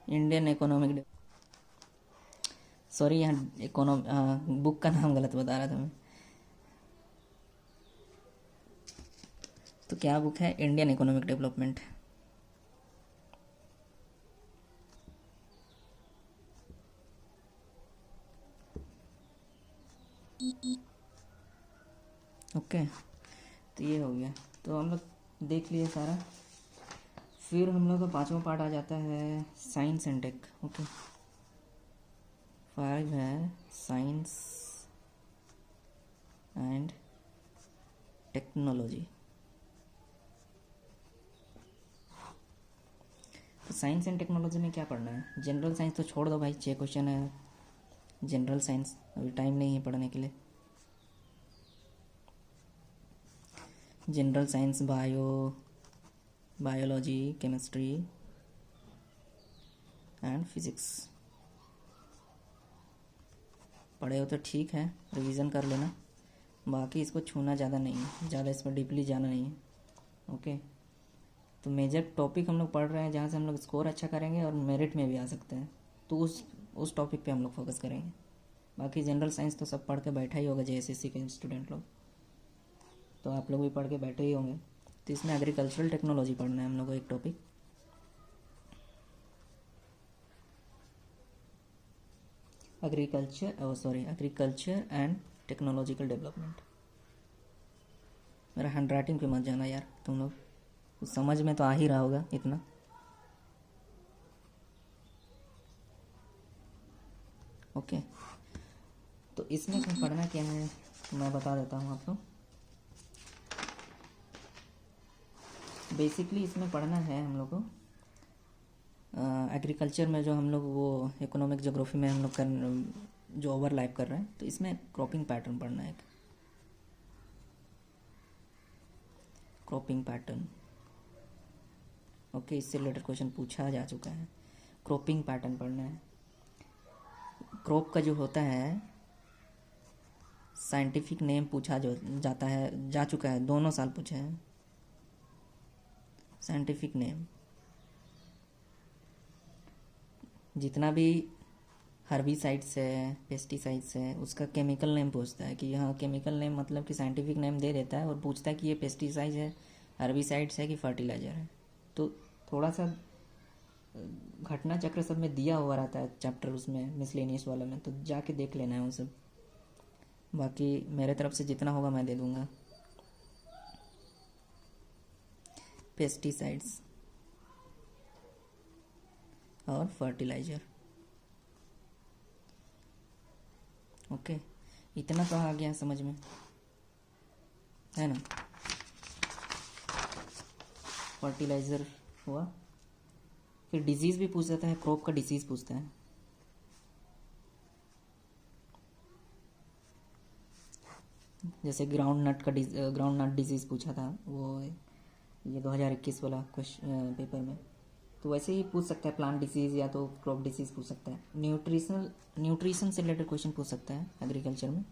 Indian economic, sorry, यहाँ बुक का नाम गलत बता रहा था मैं। तो क्या बुक है? Indian economic development. ओके, तो ये हो गया। तो हम लोग देख लिए सारा। फिर हम लोग का पांचवा पार्ट आ जाता है साइंस एंड टेक। ओके, 5 है साइंस एंड टेक्नोलॉजी। तो साइंस एंड टेक्नोलॉजी में क्या पढ़ना है? जनरल साइंस तो छोड़ दो भाई, 6 क्वेश्चन है जनरल साइंस, अभी टाइम नहीं है पढ़ने के लिए। General science biology, chemistry and physics पढ़े हो तो ठीक है, रिवीजन कर लेना। बाकी इसको छूना ज़्यादा नहीं है, ज़्यादा इस पर डीपली जाना नहीं है। ओके, तो मेजर टॉपिक हम लोग पढ़ रहे हैं जहाँ से हम लोग स्कोर अच्छा करेंगे और मेरिट में भी आ सकते हैं, तो उस टॉपिक पे हम लोग फोकस करेंगे। बाकी जनरल साइंस तो सब पढ़ के बैठा ही होगा, JSSC के स्टूडेंट लोग, तो आप लोग भी पढ़ के बैठे ही होंगे। तो इसमें एग्रीकल्चरल टेक्नोलॉजी पढ़ना है हम लोग को, एक topic. Agriculture and technological development. मेरा हैंड राइटिंग पे मत जाना यार तुम लोग, कुछ समझ में तो आ ही रहा होगा इतना। ओके, तो इसमें पढ़ना क्या है मैं बता देता हूँ आपको। बेसिकली इसमें पढ़ना है हम लोग को एग्रीकल्चर में जो हम लोग वो इकोनॉमिक ज्योग्राफी में हम लोग जो ओवरलैप कर रहे हैं, तो इसमें क्रॉपिंग पैटर्न पढ़ना है। क्रॉपिंग पैटर्न, ओके, इससे रिलेटेड क्वेश्चन पूछा जा चुका है। क्रॉपिंग पैटर्न पढ़ना है। क्रॉप का जो होता है साइंटिफिक नेम पूछा जो जाता है, जा चुका है, दोनों साल पूछा है साइंटिफिक नेम। जितना भी हर्बिसाइड्स है, पेस्टिसाइड्स है, उसका केमिकल नेम पूछता है कि हाँ केमिकल नेम मतलब कि साइंटिफिक नेम दे देता है और पूछता है कि ये पेस्टिसाइड है, हर्बिसाइड्स है कि फर्टिलाइज़र है। तो थोड़ा सा घटना चक्र सब में दिया हुआ रहता है चैप्टर उसमें, मिसलेनियस वाला में, तो जाके देख लेना है वो सब। बाकी मेरे तरफ से जितना होगा मैं दे दूँगा। पेस्टिसाइड्स और फर्टिलाइज़र, ओके, इतना तो आ गया समझ में, है ना। फर्टिलाइज़र हुआ। फिर डिजीज़ भी पूछ देता है, क्रॉप का डिजीज़ पूछता है। जैसे ग्राउंड नट डिजीज़ पूछा था वो, ये 2021 वाला क्वेश्चन पेपर में। तो वैसे ही पूछ सकता है, प्लांट डिजीज़ या तो क्रॉप डिजीज़ पूछ सकता है। न्यूट्रिशन से रिलेटेड क्वेश्चन पूछ सकता है एग्रीकल्चर में।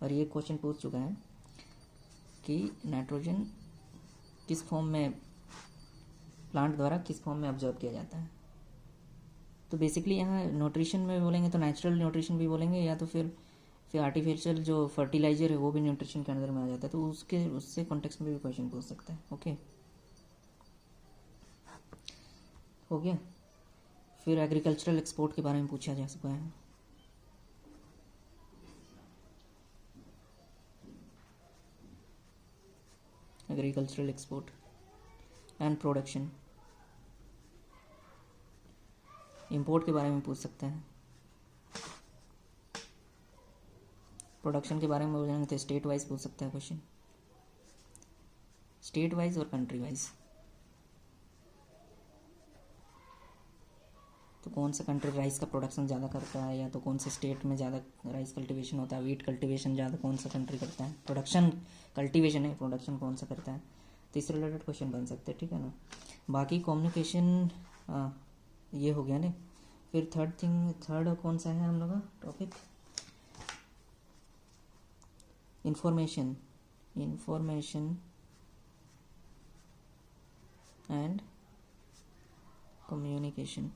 और ये क्वेश्चन पूछ चुका है कि नाइट्रोजन किस फॉर्म में, प्लांट द्वारा किस फॉर्म में ऑब्जर्व किया जाता है। तो बेसिकली यहाँ न्यूट्रिशन में बोलेंगे तो नेचुरल न्यूट्रिशन भी बोलेंगे, या तो फिर आर्टिफिशियल जो फर्टिलाइज़र है वो भी न्यूट्रिशन के अंदर में आ जाता है, तो उससे कॉन्टेक्स्ट में भी क्वेश्चन पूछ सकता है। ओके, हो गया। फिर एग्रीकल्चरल एक्सपोर्ट के बारे में पूछा जा सकता है। Agricultural export and production, import के बारे में पूछ सकता है। प्रोडक्शन के बारे में बोलेंगे तो स्टेट वाइज पूछ सकता है क्वेश्चन, स्टेट वाइज और कंट्री वाइज। तो कौन सा कंट्री राइस का प्रोडक्शन ज़्यादा करता है, या तो कौन से स्टेट में ज़्यादा राइस कल्टीवेशन होता है, वीट कल्टीवेशन ज़्यादा कौन सा कंट्री करता है, प्रोडक्शन कल्टीवेशन है, प्रोडक्शन कौन सा करता है, तो इससे रिलेटेड क्वेश्चन बन सकते हैं, ठीक है ना। बाकी कम्युनिकेशन ये हो गया ना। फिर थर्ड कौन सा है हम लोग का topic? Information and communication.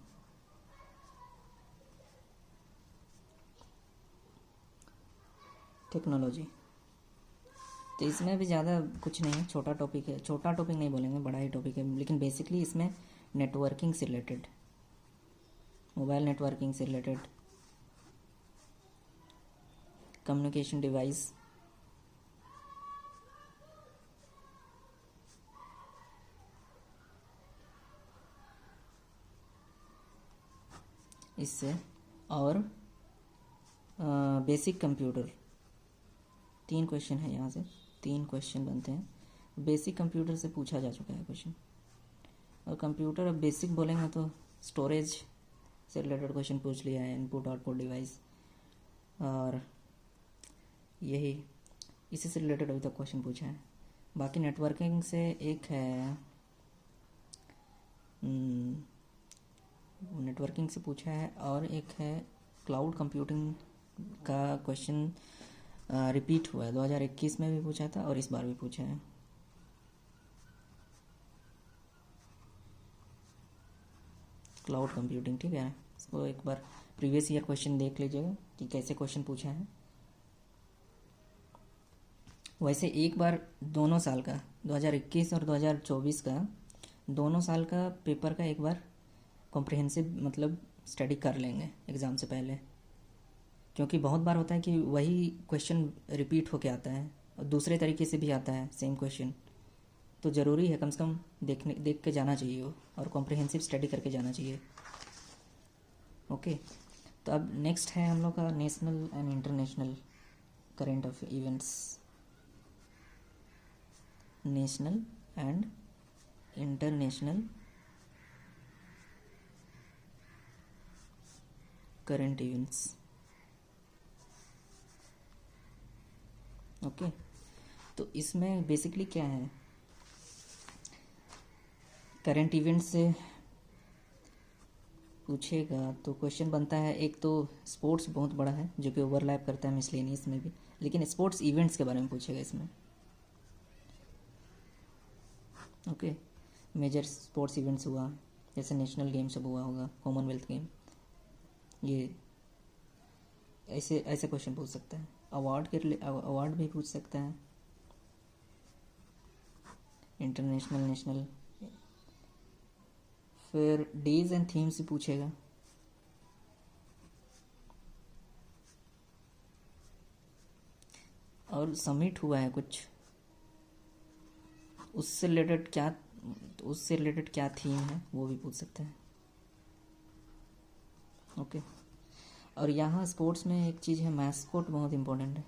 Technology. तो इसमें भी ज़्यादा कुछ नहीं है, छोटा टॉपिक है, छोटा टॉपिक नहीं बोलेंगे, बड़ा ही टॉपिक है, लेकिन बेसिकली इसमें नेटवर्किंग से रिलेटेड, मोबाइल नेटवर्किंग से रिलेटेड, कम्युनिकेशन डिवाइस, इससे, और बेसिक कंप्यूटर। 3 क्वेश्चन है यहाँ से, 3 क्वेश्चन बनते हैं। बेसिक कंप्यूटर से पूछा जा चुका है क्वेश्चन, और कंप्यूटर अब बेसिक बोलेंगे तो स्टोरेज से रिलेटेड क्वेश्चन पूछ लिया है, इनपुट आउटपुट डिवाइस, और यही इसी से रिलेटेड अभी तक क्वेश्चन पूछा है। बाकी नेटवर्किंग से एक है, नेटवर्किंग से पूछा है, और एक है क्लाउड कंप्यूटिंग का क्वेश्चन रिपीट हुआ है, 2021 में भी पूछा था और इस बार भी पूछा है। क्लाउड कंप्यूटिंग, ठीक है, इसको एक बार प्रीवियस ईयर क्वेश्चन देख लीजिएगा कि कैसे क्वेश्चन पूछा है। वैसे एक बार दोनों साल का, 2021 और 2024 का, दोनों साल का पेपर का एक बार कॉम्प्रिहेंसिव मतलब स्टडी कर लेंगे एग्ज़ाम से पहले, क्योंकि बहुत बार होता है कि वही क्वेश्चन रिपीट होके आता है और दूसरे तरीके से भी आता है सेम क्वेश्चन, तो ज़रूरी है कम से कम देख के जाना चाहिए वो, और कॉम्प्रिहेंसिव स्टडी करके जाना चाहिए। ओके, तो अब नेक्स्ट है हम लोग का national and international current of events, national and international current events. Okay, तो इसमें बेसिकली क्या है, करंट इवेंट से पूछेगा तो क्वेश्चन बनता है, एक तो स्पोर्ट्स बहुत बड़ा है जो कि ओवरलैप करता है मिसलेनियस में भी, लेकिन स्पोर्ट्स इवेंट्स के बारे में पूछेगा इसमें। ओके, मेजर स्पोर्ट्स इवेंट्स हुआ, जैसे नेशनल गेम सब हुआ होगा, कॉमनवेल्थ गेम, ये ऐसे ऐसे क्वेश्चन पूछ सकता है। अवार्ड भी पूछ सकता है, इंटरनेशनल, नेशनल। फिर डेज एंड थीम्स से पूछेगा, और समिट हुआ है कुछ, उससे रिलेटेड क्या थीम है वो भी पूछ सकते हैं। ओके, और यहाँ स्पोर्ट्स में एक चीज़ है, मैस्कोट बहुत इंपॉर्टेंट है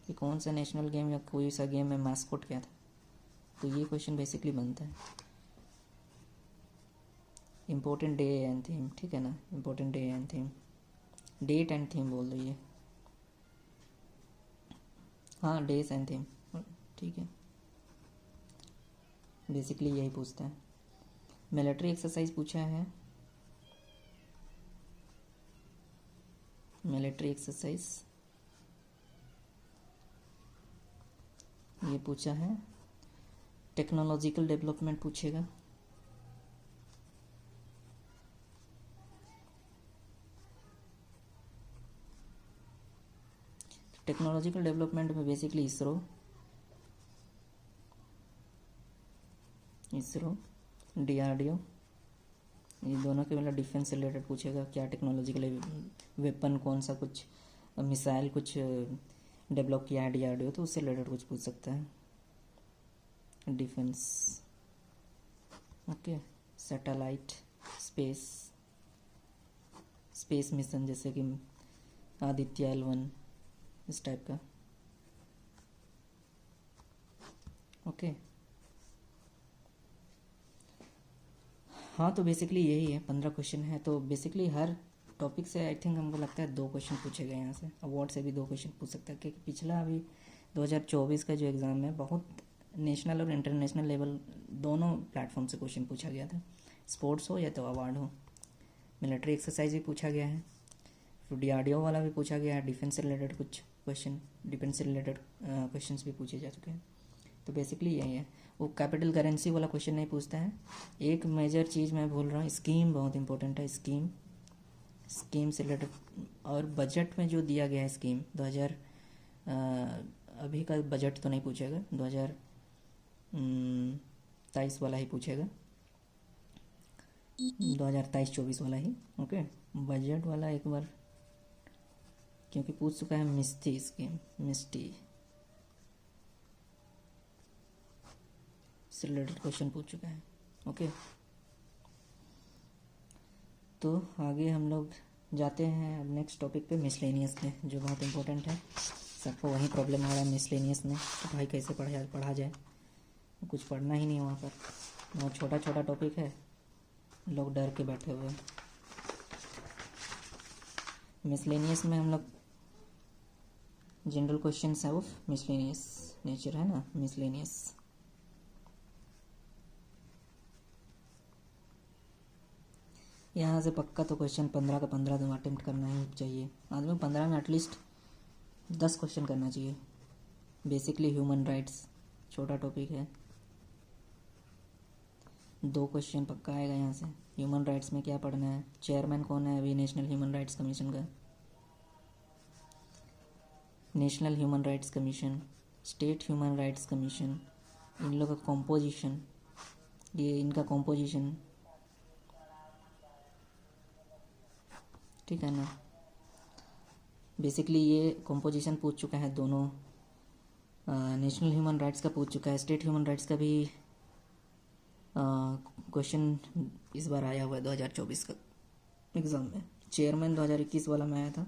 कि कौन सा नेशनल गेम या कोई सा गेम में मैस्कोट क्या था, तो ये क्वेश्चन बेसिकली बनता है। इम्पोर्टेंट डे एंड थीम, ठीक है ना, important day and theme, date and theme बोल दो ये, हाँ, डेज एंड थीम, ठीक है, बेसिकली यही पूछता है। मिलिट्री एक्सरसाइज पूछा है, मिलिट्री एक्सरसाइज ये पूछा है। टेक्नोलॉजिकल डेवलपमेंट पूछेगा, टेक्नोलॉजिकल डेवलपमेंट में बेसिकली इसरो DRDO, ये दोनों के मतलब डिफेंस से रिलेटेड पूछेगा, क्या टेक्नोलॉजिकल वेपन, कौन सा कुछ मिसाइल कुछ डेवलप किया है DRDO, तो उससे रिलेटेड कुछ पूछ सकता है, defence. Okay, satellite, space mission, जैसे कि आदित्य L1, इस टाइप का। ओके, हाँ, तो बेसिकली यही है, 15 क्वेश्चन है, तो बेसिकली हर टॉपिक से आई थिंक हमको लगता है 2 क्वेश्चन पूछे गए यहाँ से। अवार्ड से भी 2 क्वेश्चन पूछ सकता है, क्योंकि पिछला अभी 2024 का जो एग्ज़ाम है, बहुत नेशनल और इंटरनेशनल लेवल दोनों प्लेटफॉर्म से क्वेश्चन पूछा गया था, स्पोर्ट्स हो या तो अवार्ड हो। मिलिट्री एक्सरसाइज भी पूछा गया है, फिर DRDO वाला भी पूछा गया है, डिफेंस से रिलेटेड कुछ क्वेश्चन, डिफेंस से रिलेटेड क्वेश्चन भी पूछे जा चुके हैं। तो बेसिकली यही है, वो कैपिटल करेंसी वाला क्वेश्चन नहीं पूछता है। एक मेजर चीज़ मैं भूल रहा हूँ, स्कीम बहुत इंपॉर्टेंट है, स्कीम से रिलेटेड, और बजट में जो दिया गया है स्कीम अभी का बजट तो नहीं पूछेगा, 2023 वाला ही पूछेगा, 2023-24 वाला ही। ओके, बजट वाला एक बार क्योंकि पूछ चुका है मिस्टी स्कीम, मिस्टी से रिलेटेड क्वेश्चन पूछ चुका है। ओके, तो आगे हम लोग जाते हैं अब नेक्स्ट टॉपिक पे, मिसलेनियस पे, जो बहुत इंपॉर्टेंट है। सबको वही प्रॉब्लम हो रहा है मिसलेनियस में, तो भाई कैसे पढ़ा जाए, कुछ पढ़ना ही नहीं वहाँ पर, बहुत छोटा छोटा टॉपिक है, लोग डर के बैठे हुए हैं। मिसलेनियस में हम लोग जनरल क्वेश्चंस है ऑफ मिसलेनियस नेचर है ना, मिसलेनियस। यहाँ से पक्का तो क्वेश्चन 15 का 15 तो अटेम्प्ट करना ही चाहिए आदमी को, 15 में एटलीस्ट 10 क्वेश्चन करना चाहिए। बेसिकली ह्यूमन राइट्स छोटा टॉपिक है, 2 क्वेश्चन पक्का आएगा यहाँ से। ह्यूमन राइट्स में क्या पढ़ना है, चेयरमैन कौन है अभी नेशनल ह्यूमन राइट्स कमीशन का, national human rights commission, state human rights commission, इन लोगों का कॉम्पोजिशन, ये इनका कॉम्पोजिशन, ठीक है ना। बेसिकली ये कॉम्पोजिशन पूछ चुका है दोनों, नेशनल ह्यूमन राइट्स का पूछ चुका है, स्टेट ह्यूमन राइट्स का भी क्वेश्चन इस बार आया हुआ है 2024 का एग्ज़ाम में। चेयरमैन 2021 वाला में आया था।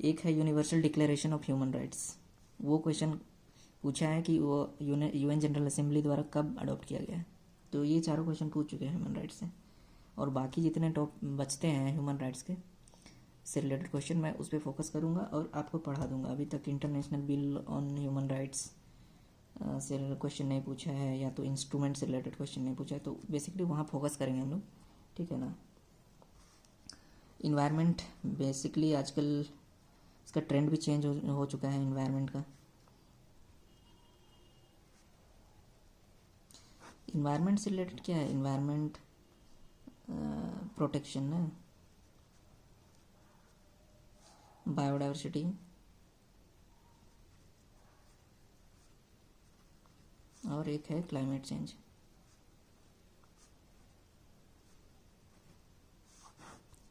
एक है universal declaration of human rights, वो क्वेश्चन पूछा है कि वो यूएन जनरल असेंबली द्वारा कब अडॉप्ट किया गया है। तो ये चारों क्वेश्चन पूछ चुके हैं ह्यूमन राइट्स से, और बाकी जितने टॉप बचते हैं ह्यूमन राइट्स के से रिलेटेड क्वेश्चन मैं उस पर फोकस करूँगा और आपको पढ़ा दूंगा। अभी तक international bill on human rights से क्वेश्चन नहीं पूछा है, या तो इंस्ट्रूमेंट से रिलेटेड क्वेश्चन नहीं पूछा है, तो बेसिकली वहाँ फोकस करेंगे हम लोग, ठीक है ना। इन्वायरमेंट बेसिकली आजकल इसका ट्रेंड भी चेंज हो चुका है इन्वायरमेंट का। इन्वायरमेंट से रिलेटेड क्या है, इन्वायरमेंट प्रोटेक्शन ना, बायोडाइवर्सिटी और एक है क्लाइमेट चेंज।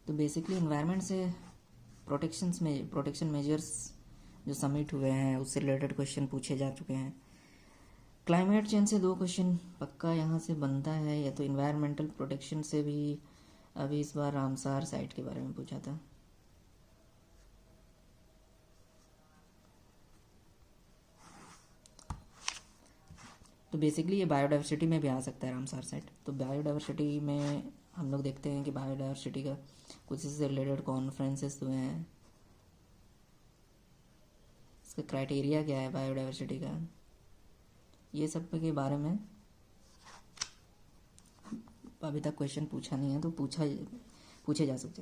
तो बेसिकली इन्वायरमेंट से प्रोटेक्शन मेजर्स जो सबमिट हुए हैं उससे रिलेटेड क्वेश्चन पूछे जा चुके हैं। क्लाइमेट चेंज से 2 क्वेश्चन पक्का यहाँ से बनता है, या तो इन्वायरमेंटल प्रोटेक्शन से भी अभी इस बार रामसार साइट के बारे में पूछा था। तो बेसिकली ये बायोडाइवर्सिटी में भी आ सकता है रामसार साइट। तो बायोडाइवर्सिटी में हम लोग देखते हैं कि बायोडाइवर्सिटी का कुछ इससे रिलेटेड कॉन्फ्रेंसेस हुए हैं, इसका क्राइटेरिया क्या है बायोडाइवर्सिटी का, ये सब के बारे में अभी तक क्वेश्चन पूछा नहीं है, तो पूछे जा सकते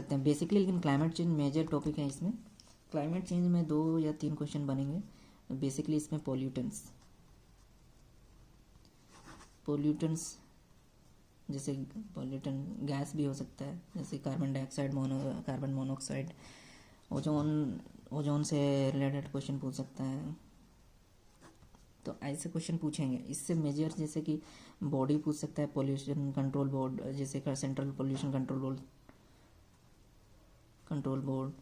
हैं बेसिकली। लेकिन क्लाइमेट चेंज मेजर टॉपिक है इसमें। क्लाइमेट चेंज में 2 या 3 क्वेश्चन बनेंगे बेसिकली। इसमें पोल्यूटेंट्स जैसे पोल्यूटेंट गैस भी हो सकता है, जैसे carbon dioxide, carbon monoxide, ozone से रिलेटेड क्वेश्चन पूछ सकता है। तो ऐसे क्वेश्चन पूछेंगे। इससे मेजर जैसे कि बॉडी पूछ सकता है, पोल्यूशन कंट्रोल बोर्ड, जैसे central pollution control board,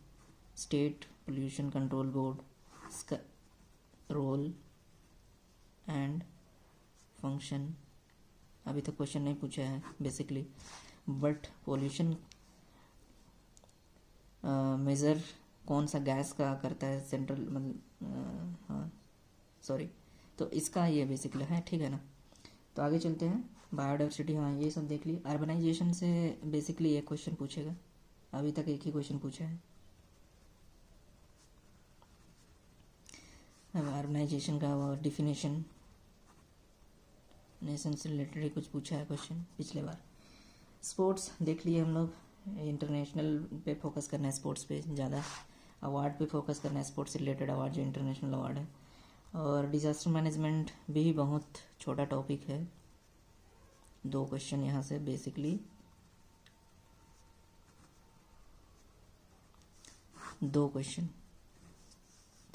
state pollution control board, इसका रोल एंड फंक्शन अभी तक क्वेश्चन नहीं पूछा है बेसिकली। बट पोल्यूशन मेजर कौन सा गैस का करता है सेंट्रल, मतलब हाँ सॉरी, तो इसका ये बेसिकली है, ठीक है ना। तो आगे चलते हैं। बायोडाइवर्सिटी, हाँ ये सब देख ली। अर्बनाइजेशन से बेसिकली एक क्वेश्चन पूछेगा, अभी तक एक ही क्वेश्चन पूछा है। अर्बनाइजेशन का वो डिफिनेशन, नेशन से रिलेटेड ही कुछ पूछा है क्वेश्चन पिछले बार। स्पोर्ट्स देख लिए हम लोग, इंटरनेशनल पे फोकस करना है, स्पोर्ट्स पे ज़्यादा। अवार्ड पे फोकस करना है, स्पोर्ट्स से रिलेटेड अवार्ड जो इंटरनेशनल अवार्ड है। और डिज़ास्टर मैनेजमेंट भी बहुत छोटा टॉपिक है, 2 क्वेश्चन यहाँ से बेसिकली, 2 क्वेश्चन।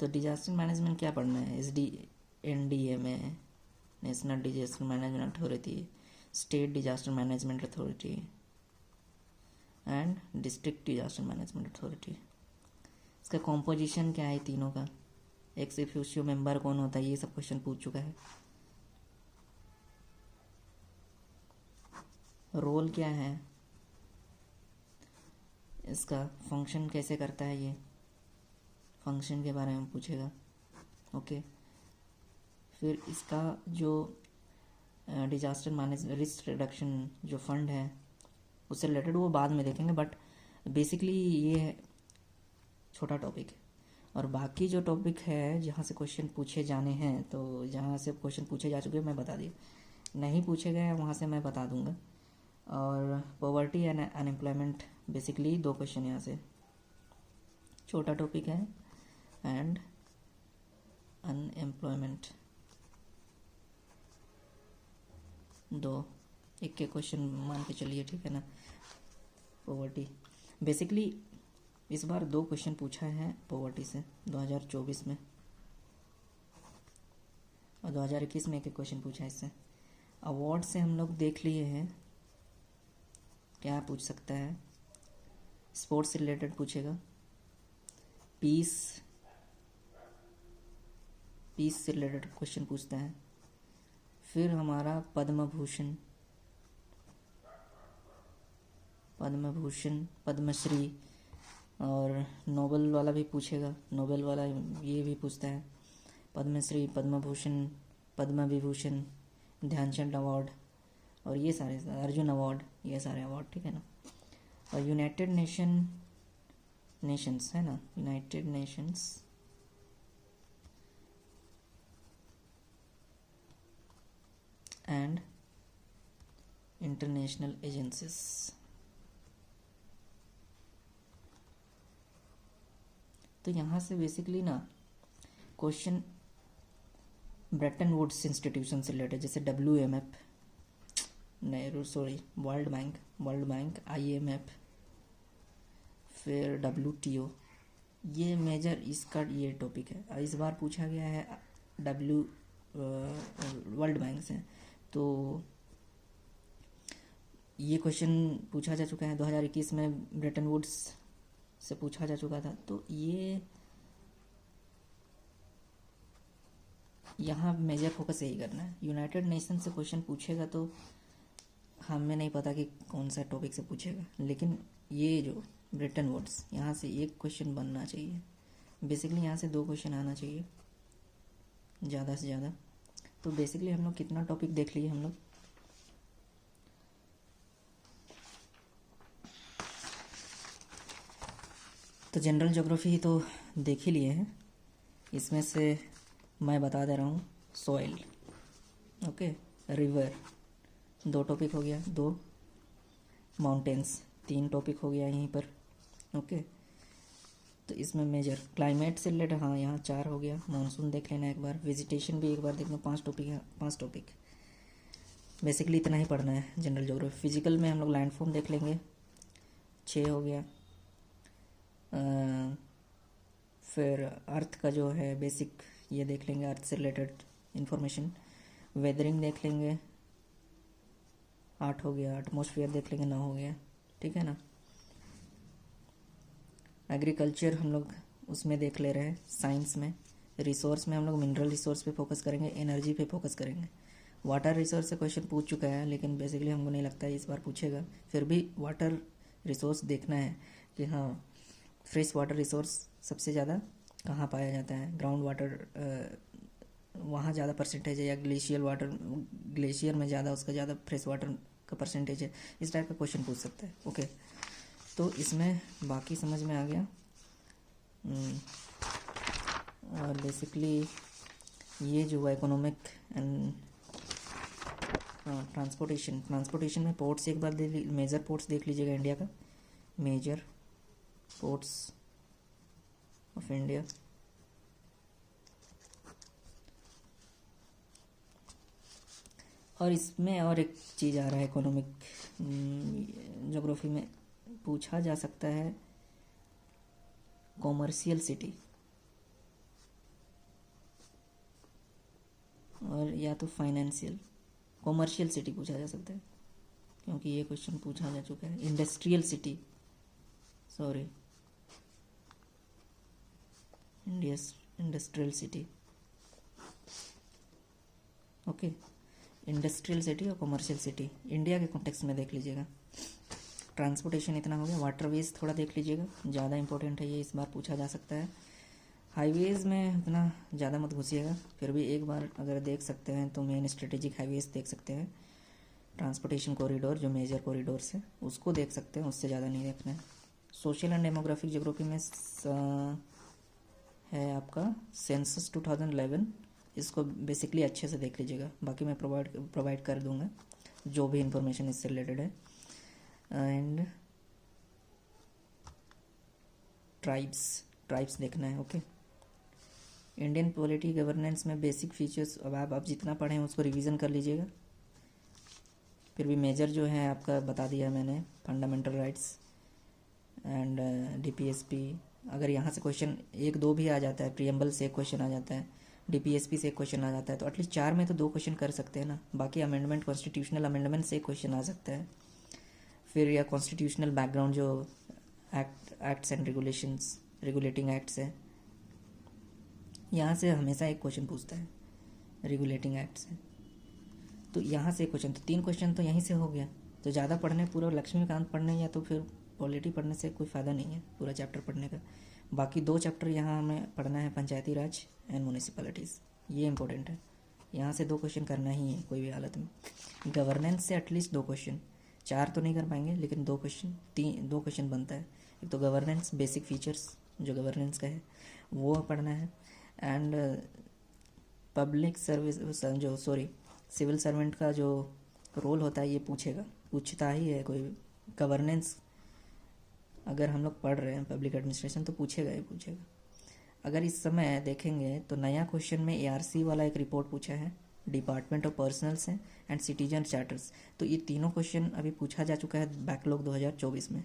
तो डिजास्टर मैनेजमेंट क्या पढ़ना है? NDMA, national disaster management authority, state disaster management authority and district disaster management authority. इसका कॉम्पोजिशन क्या है तीनों का, एक्स ऑफिशियो मेंबर कौन होता है, ये सब क्वेश्चन पूछ चुका है। रोल क्या है इसका, फंक्शन कैसे करता है, ये फंक्शन के बारे में पूछेगा। ओके, फिर इसका जो डिजास्टर मैनेज रिस्क रिडक्शन जो फंड है उससे रिलेटेड वो बाद में देखेंगे, बट बेसिकली ये छोटा टॉपिक है। और बाकी जो टॉपिक है जहाँ से क्वेश्चन पूछे जाने हैं, तो जहाँ से क्वेश्चन पूछे जा चुके हैं मैं बता दिया, नहीं पूछे गए वहाँ से मैं बता दूंगा। और poverty and unemployment basically 2 question यहाँ से, छोटा टॉपिक है, एंड अनएम्प्लॉयमेंट 2 एक के क्वेश्चन मान के चलिए, ठीक है ना। पॉवर्टी बेसिकली इस बार 2 क्वेश्चन पूछा है पॉवर्टी से 2024 में, और 2021 में एक क्वेश्चन पूछा है इससे। अवार्ड से हम लोग देख लिए हैं क्या पूछ सकता है, स्पोर्ट्स से रिलेटेड पूछेगा, पीस से रिलेटेड क्वेश्चन पूछता है। फिर हमारा पद्म भूषण, पद्मश्री और नोबेल वाला भी पूछेगा, नोबेल वाला ये भी पूछता है, पद्मश्री, पद्म भूषण, पद्म विभूषण, ध्यानचंद अवार्ड और ये सारे, अर्जुन अवार्ड, ये सारे अवार्ड, ठीक है ना। और यूनाइटेड नेशंस है ना, United Nations and international agencies. तो यहाँ से बेसिकली ना क्वेश्चन ब्रेटन वुड्स इंस्टीट्यूशन से रिलेटेड, जैसे WMF, वर्ल्ड बैंक, IMF, फिर WTO, ये मेजर इसका ये टॉपिक है। इस बार पूछा गया है वर्ल्ड बैंक से, तो ये क्वेश्चन पूछा जा चुका है 2021 में, ब्रेटन वुड्स से पूछा जा चुका था। तो ये यहाँ मेजर फोकस यही करना है। यूनाइटेड नेशन से क्वेश्चन पूछेगा तो हमें नहीं पता कि कौन सा टॉपिक से पूछेगा, लेकिन ये जो ब्रेटन वुड्स, यहाँ से एक क्वेश्चन बनना चाहिए, बेसिकली यहाँ से 2 क्वेश्चन आना चाहिए ज़्यादा से ज़्यादा। तो बेसिकली हम लोग कितना टॉपिक देख लिए हम लोग, तो जनरल ज्योग्राफी तो देख ही लिए हैं। इसमें से मैं बता दे रहा हूँ, सॉइल, ओके, रिवर 2 टॉपिक हो गया, 2 माउंटेन्स 3 टॉपिक हो गया यहीं पर, ओके। तो इसमें मेजर क्लाइमेट से रिलेटेड, हाँ यहाँ 4 हो गया, मानसून देख लेना एक बार, वेजिटेशन भी एक बार देखना, 5 टॉपिक है, 5 टॉपिक बेसिकली इतना ही पढ़ना है जनरल ज्योग्राफी। फिजिकल में हम लोग लैंडफॉर्म देख लेंगे, 6 हो गया। फिर अर्थ का जो है बेसिक ये देख लेंगे, अर्थ से रिलेटेड इंफॉर्मेशन। वेदरिंग देख लेंगे, 8 हो गया। एटमॉस्फेयर देख लेंगे, 9 हो गया, ठीक है ना। एग्रीकल्चर हम लोग उसमें देख ले रहे हैं, साइंस में। रिसोर्स में हम लोग मिनरल रिसोर्स पे फोकस करेंगे, एनर्जी पे फोकस करेंगे। वाटर रिसोर्स से क्वेश्चन पूछ चुका है, लेकिन बेसिकली हमको नहीं लगता है इस बार पूछेगा। फिर भी वाटर रिसोर्स देखना है कि हाँ, फ्रेश वाटर रिसोर्स सबसे ज़्यादा कहाँ पाया जाता है, ग्राउंड वाटर वहाँ ज़्यादा परसेंटेज है, या ग्लेशियर में ज़्यादा, उसका ज़्यादा फ्रेश वाटर का परसेंटेज है, इस टाइप का क्वेश्चन पूछ सकता है, ओके। तो इसमें बाकी समझ में आ गया। और बेसिकली ये जो है इकोनॉमिक एंड ट्रांसपोर्टेशन में पोर्ट्स एक बार मेजर पोर्ट्स देख लीजिएगा इंडिया का, मेजर पोर्ट्स ऑफ इंडिया। और इसमें और एक चीज़ आ रहा है इकोनॉमिक ज्योग्राफी में, पूछा जा सकता है कॉमर्शियल सिटी, और या तो फाइनेंशियल, कॉमर्शियल सिटी पूछा जा सकता है क्योंकि ये क्वेश्चन पूछा जा चुका है। Industrial city, sorry, industrial city, okay. Industrial city और कॉमर्शियल सिटी इंडिया के कॉन्टेक्स्ट में देख लीजिएगा। ट्रांसपोर्टेशन इतना हो गया। वाटरवेज थोड़ा देख लीजिएगा, ज़्यादा इंपॉर्टेंट है ये, इस बार पूछा जा सकता है। हाईवेज़ में उतना ज़्यादा मत घुसिएगा, फिर भी एक बार अगर देख सकते हैं तो मेन स्ट्रेटेजिक हाईवेज़ देख सकते हैं। ट्रांसपोर्टेशन कॉरिडोर जो मेजर कॉरिडोर्स है उसको देख सकते हैं, उससे ज़्यादा नहीं देखना है। सोशल एंड डेमोग्राफिक ज्योग्राफी में है आपका सेंसस 2011, इसको बेसिकली अच्छे से देख लीजिएगा। बाकी मैं प्रोवाइड कर दूंगा जो भी इंफॉर्मेशन इससे रिलेटेड है। एंड ट्राइब्स देखना है, ओके। इंडियन पॉलिटी गवर्नेंस में बेसिक फीचर्स, अब आप जितना पढ़ें उसको रिवीजन कर लीजिएगा। फिर भी मेजर जो है आपका बता दिया मैंने, फंडामेंटल राइट्स एंड डीपीएसपी। अगर यहाँ से क्वेश्चन 1-2 भी आ जाता है, प्रियम्बल से एक क्वेश्चन आ जाता है, डीपीएसपी से एक क्वेश्चन आ जाता है, तो एटलीस्ट 4 में तो 2 क्वेश्चन कर सकते हैं ना। बाकी अमेंडमेंट, कॉन्स्टिट्यूशनल अमेंडमेंट से एक क्वेश्चन आ सकता है। फिर या कॉन्स्टिट्यूशनल बैकग्राउंड जो acts and regulations, regulating acts है, यहाँ से हमेशा एक क्वेश्चन पूछता है रेगुलेटिंग एक्ट से, तो यहाँ से एक क्वेश्चन, तो 3 क्वेश्चन तो यहीं से हो गया। तो ज़्यादा पढ़ने, पूरा लक्ष्मीकांत पढ़ने या तो फिर पॉलिटी पढ़ने से कोई फ़ायदा नहीं है पूरा चैप्टर पढ़ने का। बाकी 2 चैप्टर यहाँ हमें पढ़ना है, पंचायती राज एंड म्यूनिसिपैलिटीज़, ये इंपॉर्टेंट है। यहाँ से 2 क्वेश्चन करना ही है कोई भी हालत में। गवर्नेंस से एटलीस्ट 2 क्वेश्चन, 4 तो नहीं कर पाएंगे लेकिन 2 क्वेश्चन बनता है। एक तो गवर्नेंस, बेसिक फीचर्स जो गवर्नेंस का है वो पढ़ना है। एंड पब्लिक सर्विस जो सिविल सर्वेंट का जो रोल होता है ये पूछता ही है कोई। गवर्नेंस अगर हम लोग पढ़ रहे हैं पब्लिक एडमिनिस्ट्रेशन तो पूछेगा ही पूछेगा। अगर इस समय देखेंगे तो नया क्वेश्चन में एआरसी वाला एक रिपोर्ट पूछा है, डिपार्टमेंट ऑफ पर्सनल्स है एंड सिटीजन चार्टर्स, तो ये तीनों क्वेश्चन अभी पूछा जा चुका है बैकलॉग 2024 में।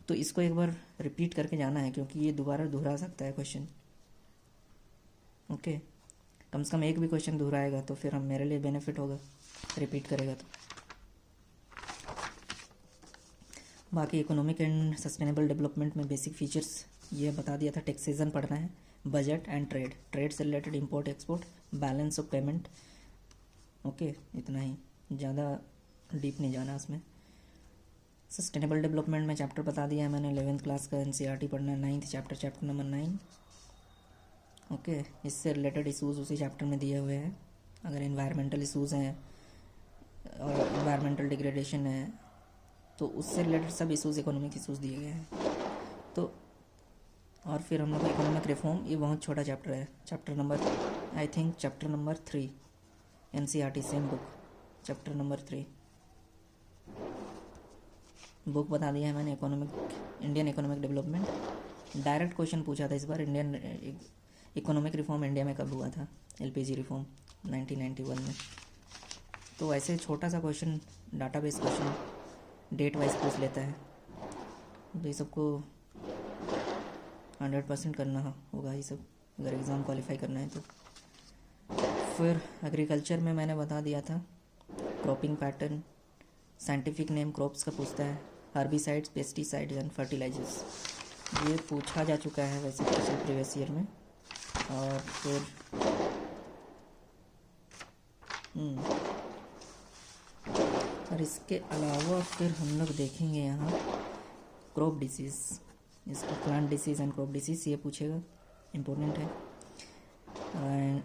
तो इसको एक बार रिपीट करके जाना है क्योंकि ये दोबारा दोहरा सकता है क्वेश्चन, ओके। कम से कम एक भी क्वेश्चन दोहराएगा तो फिर हम मेरे लिए बेनिफिट होगा, रिपीट करेगा तो। बाकी इकोनॉमिक एंड सस्टेनेबल डेवलपमेंट में बेसिक फीचर्स ये बता दिया था। टैक्सेशन पढ़ना है, बजट एंड ट्रेड से related, import export, balance of payment, okay. इतना ही, ज़्यादा डीप नहीं जाना उसमें। सस्टेनेबल डेवलपमेंट में चैप्टर बता दिया है मैंने, 11th क्लास का एनसीईआरटी पढ़ना है, 9th चैप्टर नंबर 9, ओके। इससे रिलेटेड इशूज़ उसी चैप्टर में दिए हुए हैं। अगर इन्वायरमेंटल इशूज़ हैं और इन्वायरमेंटल डिग्रेडेशन है तो उससे रिलेटेड सब इशूज़, इकोनॉमिक इशूज़ दिए गए हैं। तो और फिर हम लोग इकोनॉमिक रिफॉर्म, ये बहुत छोटा चैप्टर है, chapter number 3 NCERT same book, chapter number 3 book बता दिया है मैंने। Indian economic development direct question पूछा था इस बार। इंडियन इकोनॉमिक रिफॉर्म इंडिया में कब हुआ था, एलपीजी रिफॉर्म 1991 में। तो ऐसे छोटा सा question, database question, date wise पूछ लेता है। तो ये सबको 100% करना होगा ये सब अगर एग्ज़ाम क्वालिफाई करना है तो। फिर एग्रीकल्चर में मैंने बता दिया था, cropping pattern, scientific name crops का पूछता है, हर्बिसाइड्स, पेस्टिसाइड्स एंड फर्टिलाइजर्स, ये पूछा जा चुका है वैसे प्रीवियस ईयर में। और फिर और इसके अलावा फिर हम लोग देखेंगे यहाँ क्रॉप डिसीज़, इसको plant disease and crop disease ये पूछेगा, इम्पोर्टेंट है।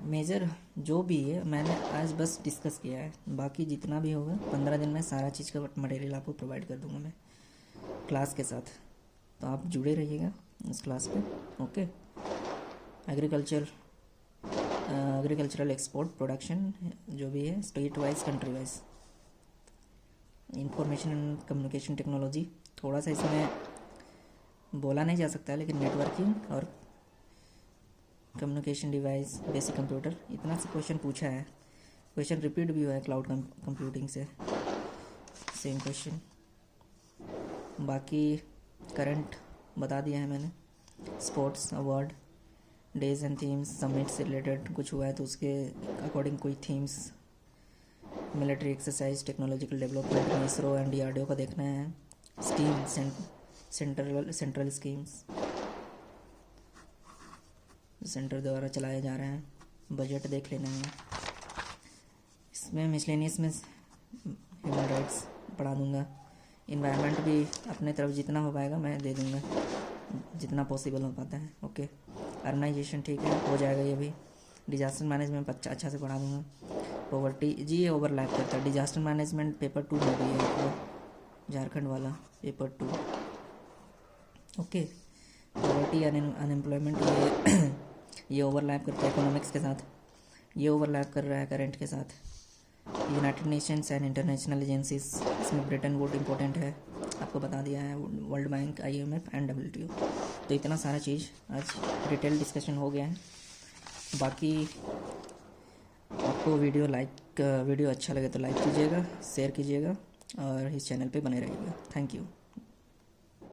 मेजर जो भी है मैंने आज बस डिस्कस किया है, बाकी जितना भी होगा 15 दिन में सारा चीज़ का मटेरियल आपको प्रोवाइड कर दूंगा मैं क्लास के साथ, तो आप जुड़े रहिएगा इस क्लास पे, ओके। एग्रीकल्चरल एक्सपोर्ट प्रोडक्शन जो भी है, state wise, country wise, information and communication technology, थोड़ा सा इसमें बोला नहीं जा सकता है लेकिन नेटवर्किंग और कम्युनिकेशन डिवाइस, बेसिक कंप्यूटर, इतना से क्वेश्चन पूछा है। क्वेश्चन रिपीट भी हुआ है क्लाउड कंप्यूटिंग से, सेम क्वेश्चन। बाकी करंट बता दिया है मैंने, sports award days and themes, summit से रिलेटेड कुछ हुआ है तो उसके अकॉर्डिंग कोई themes, military exercise, technological development में इसरो एंड डीआरडीओ का देखना है, स्कीम सेंट्रल स्कीम्स सेंटर द्वारा चलाए जा रहे हैं, बजट देख लेना है। इसमें मिसलेनियस में ह्यूमन राइट्स पढ़ा दूंगा, इन्वायरमेंट भी अपने तरफ जितना हो पाएगा मैं दे दूंगा, जितना पॉसिबल हो पाता है। ओके, अर्बनाइजेशन ठीक है, हो जाएगा ये भी। डिजास्टर मैनेजमेंट अच्छा से पढ़ा दूंगा। पॉवर्टी जी ये ओवरलैप करता है, डिजास्टर मैनेजमेंट पेपर 2 में भी है आपको, झारखंड वाला पेपर 2। ओके, पॉवर्टी अनएम्प्लॉयमेंट ये ओवरलैप करता है इकोनॉमिक्स के साथ, ये ओवरलैप कर रहा है करंट के साथ। United Nations and international agencies, इसमें ब्रिटेन वोट इंपॉर्टेंट है, आपको बता दिया है, world bank, IMF and WTO। तो इतना सारा चीज़ आज डिटेल डिस्कशन हो गया है। बाकी आपको वीडियो अच्छा लगे तो लाइक कीजिएगा, शेयर कीजिएगा और इस चैनल पे बने रहिएगा। Thank you.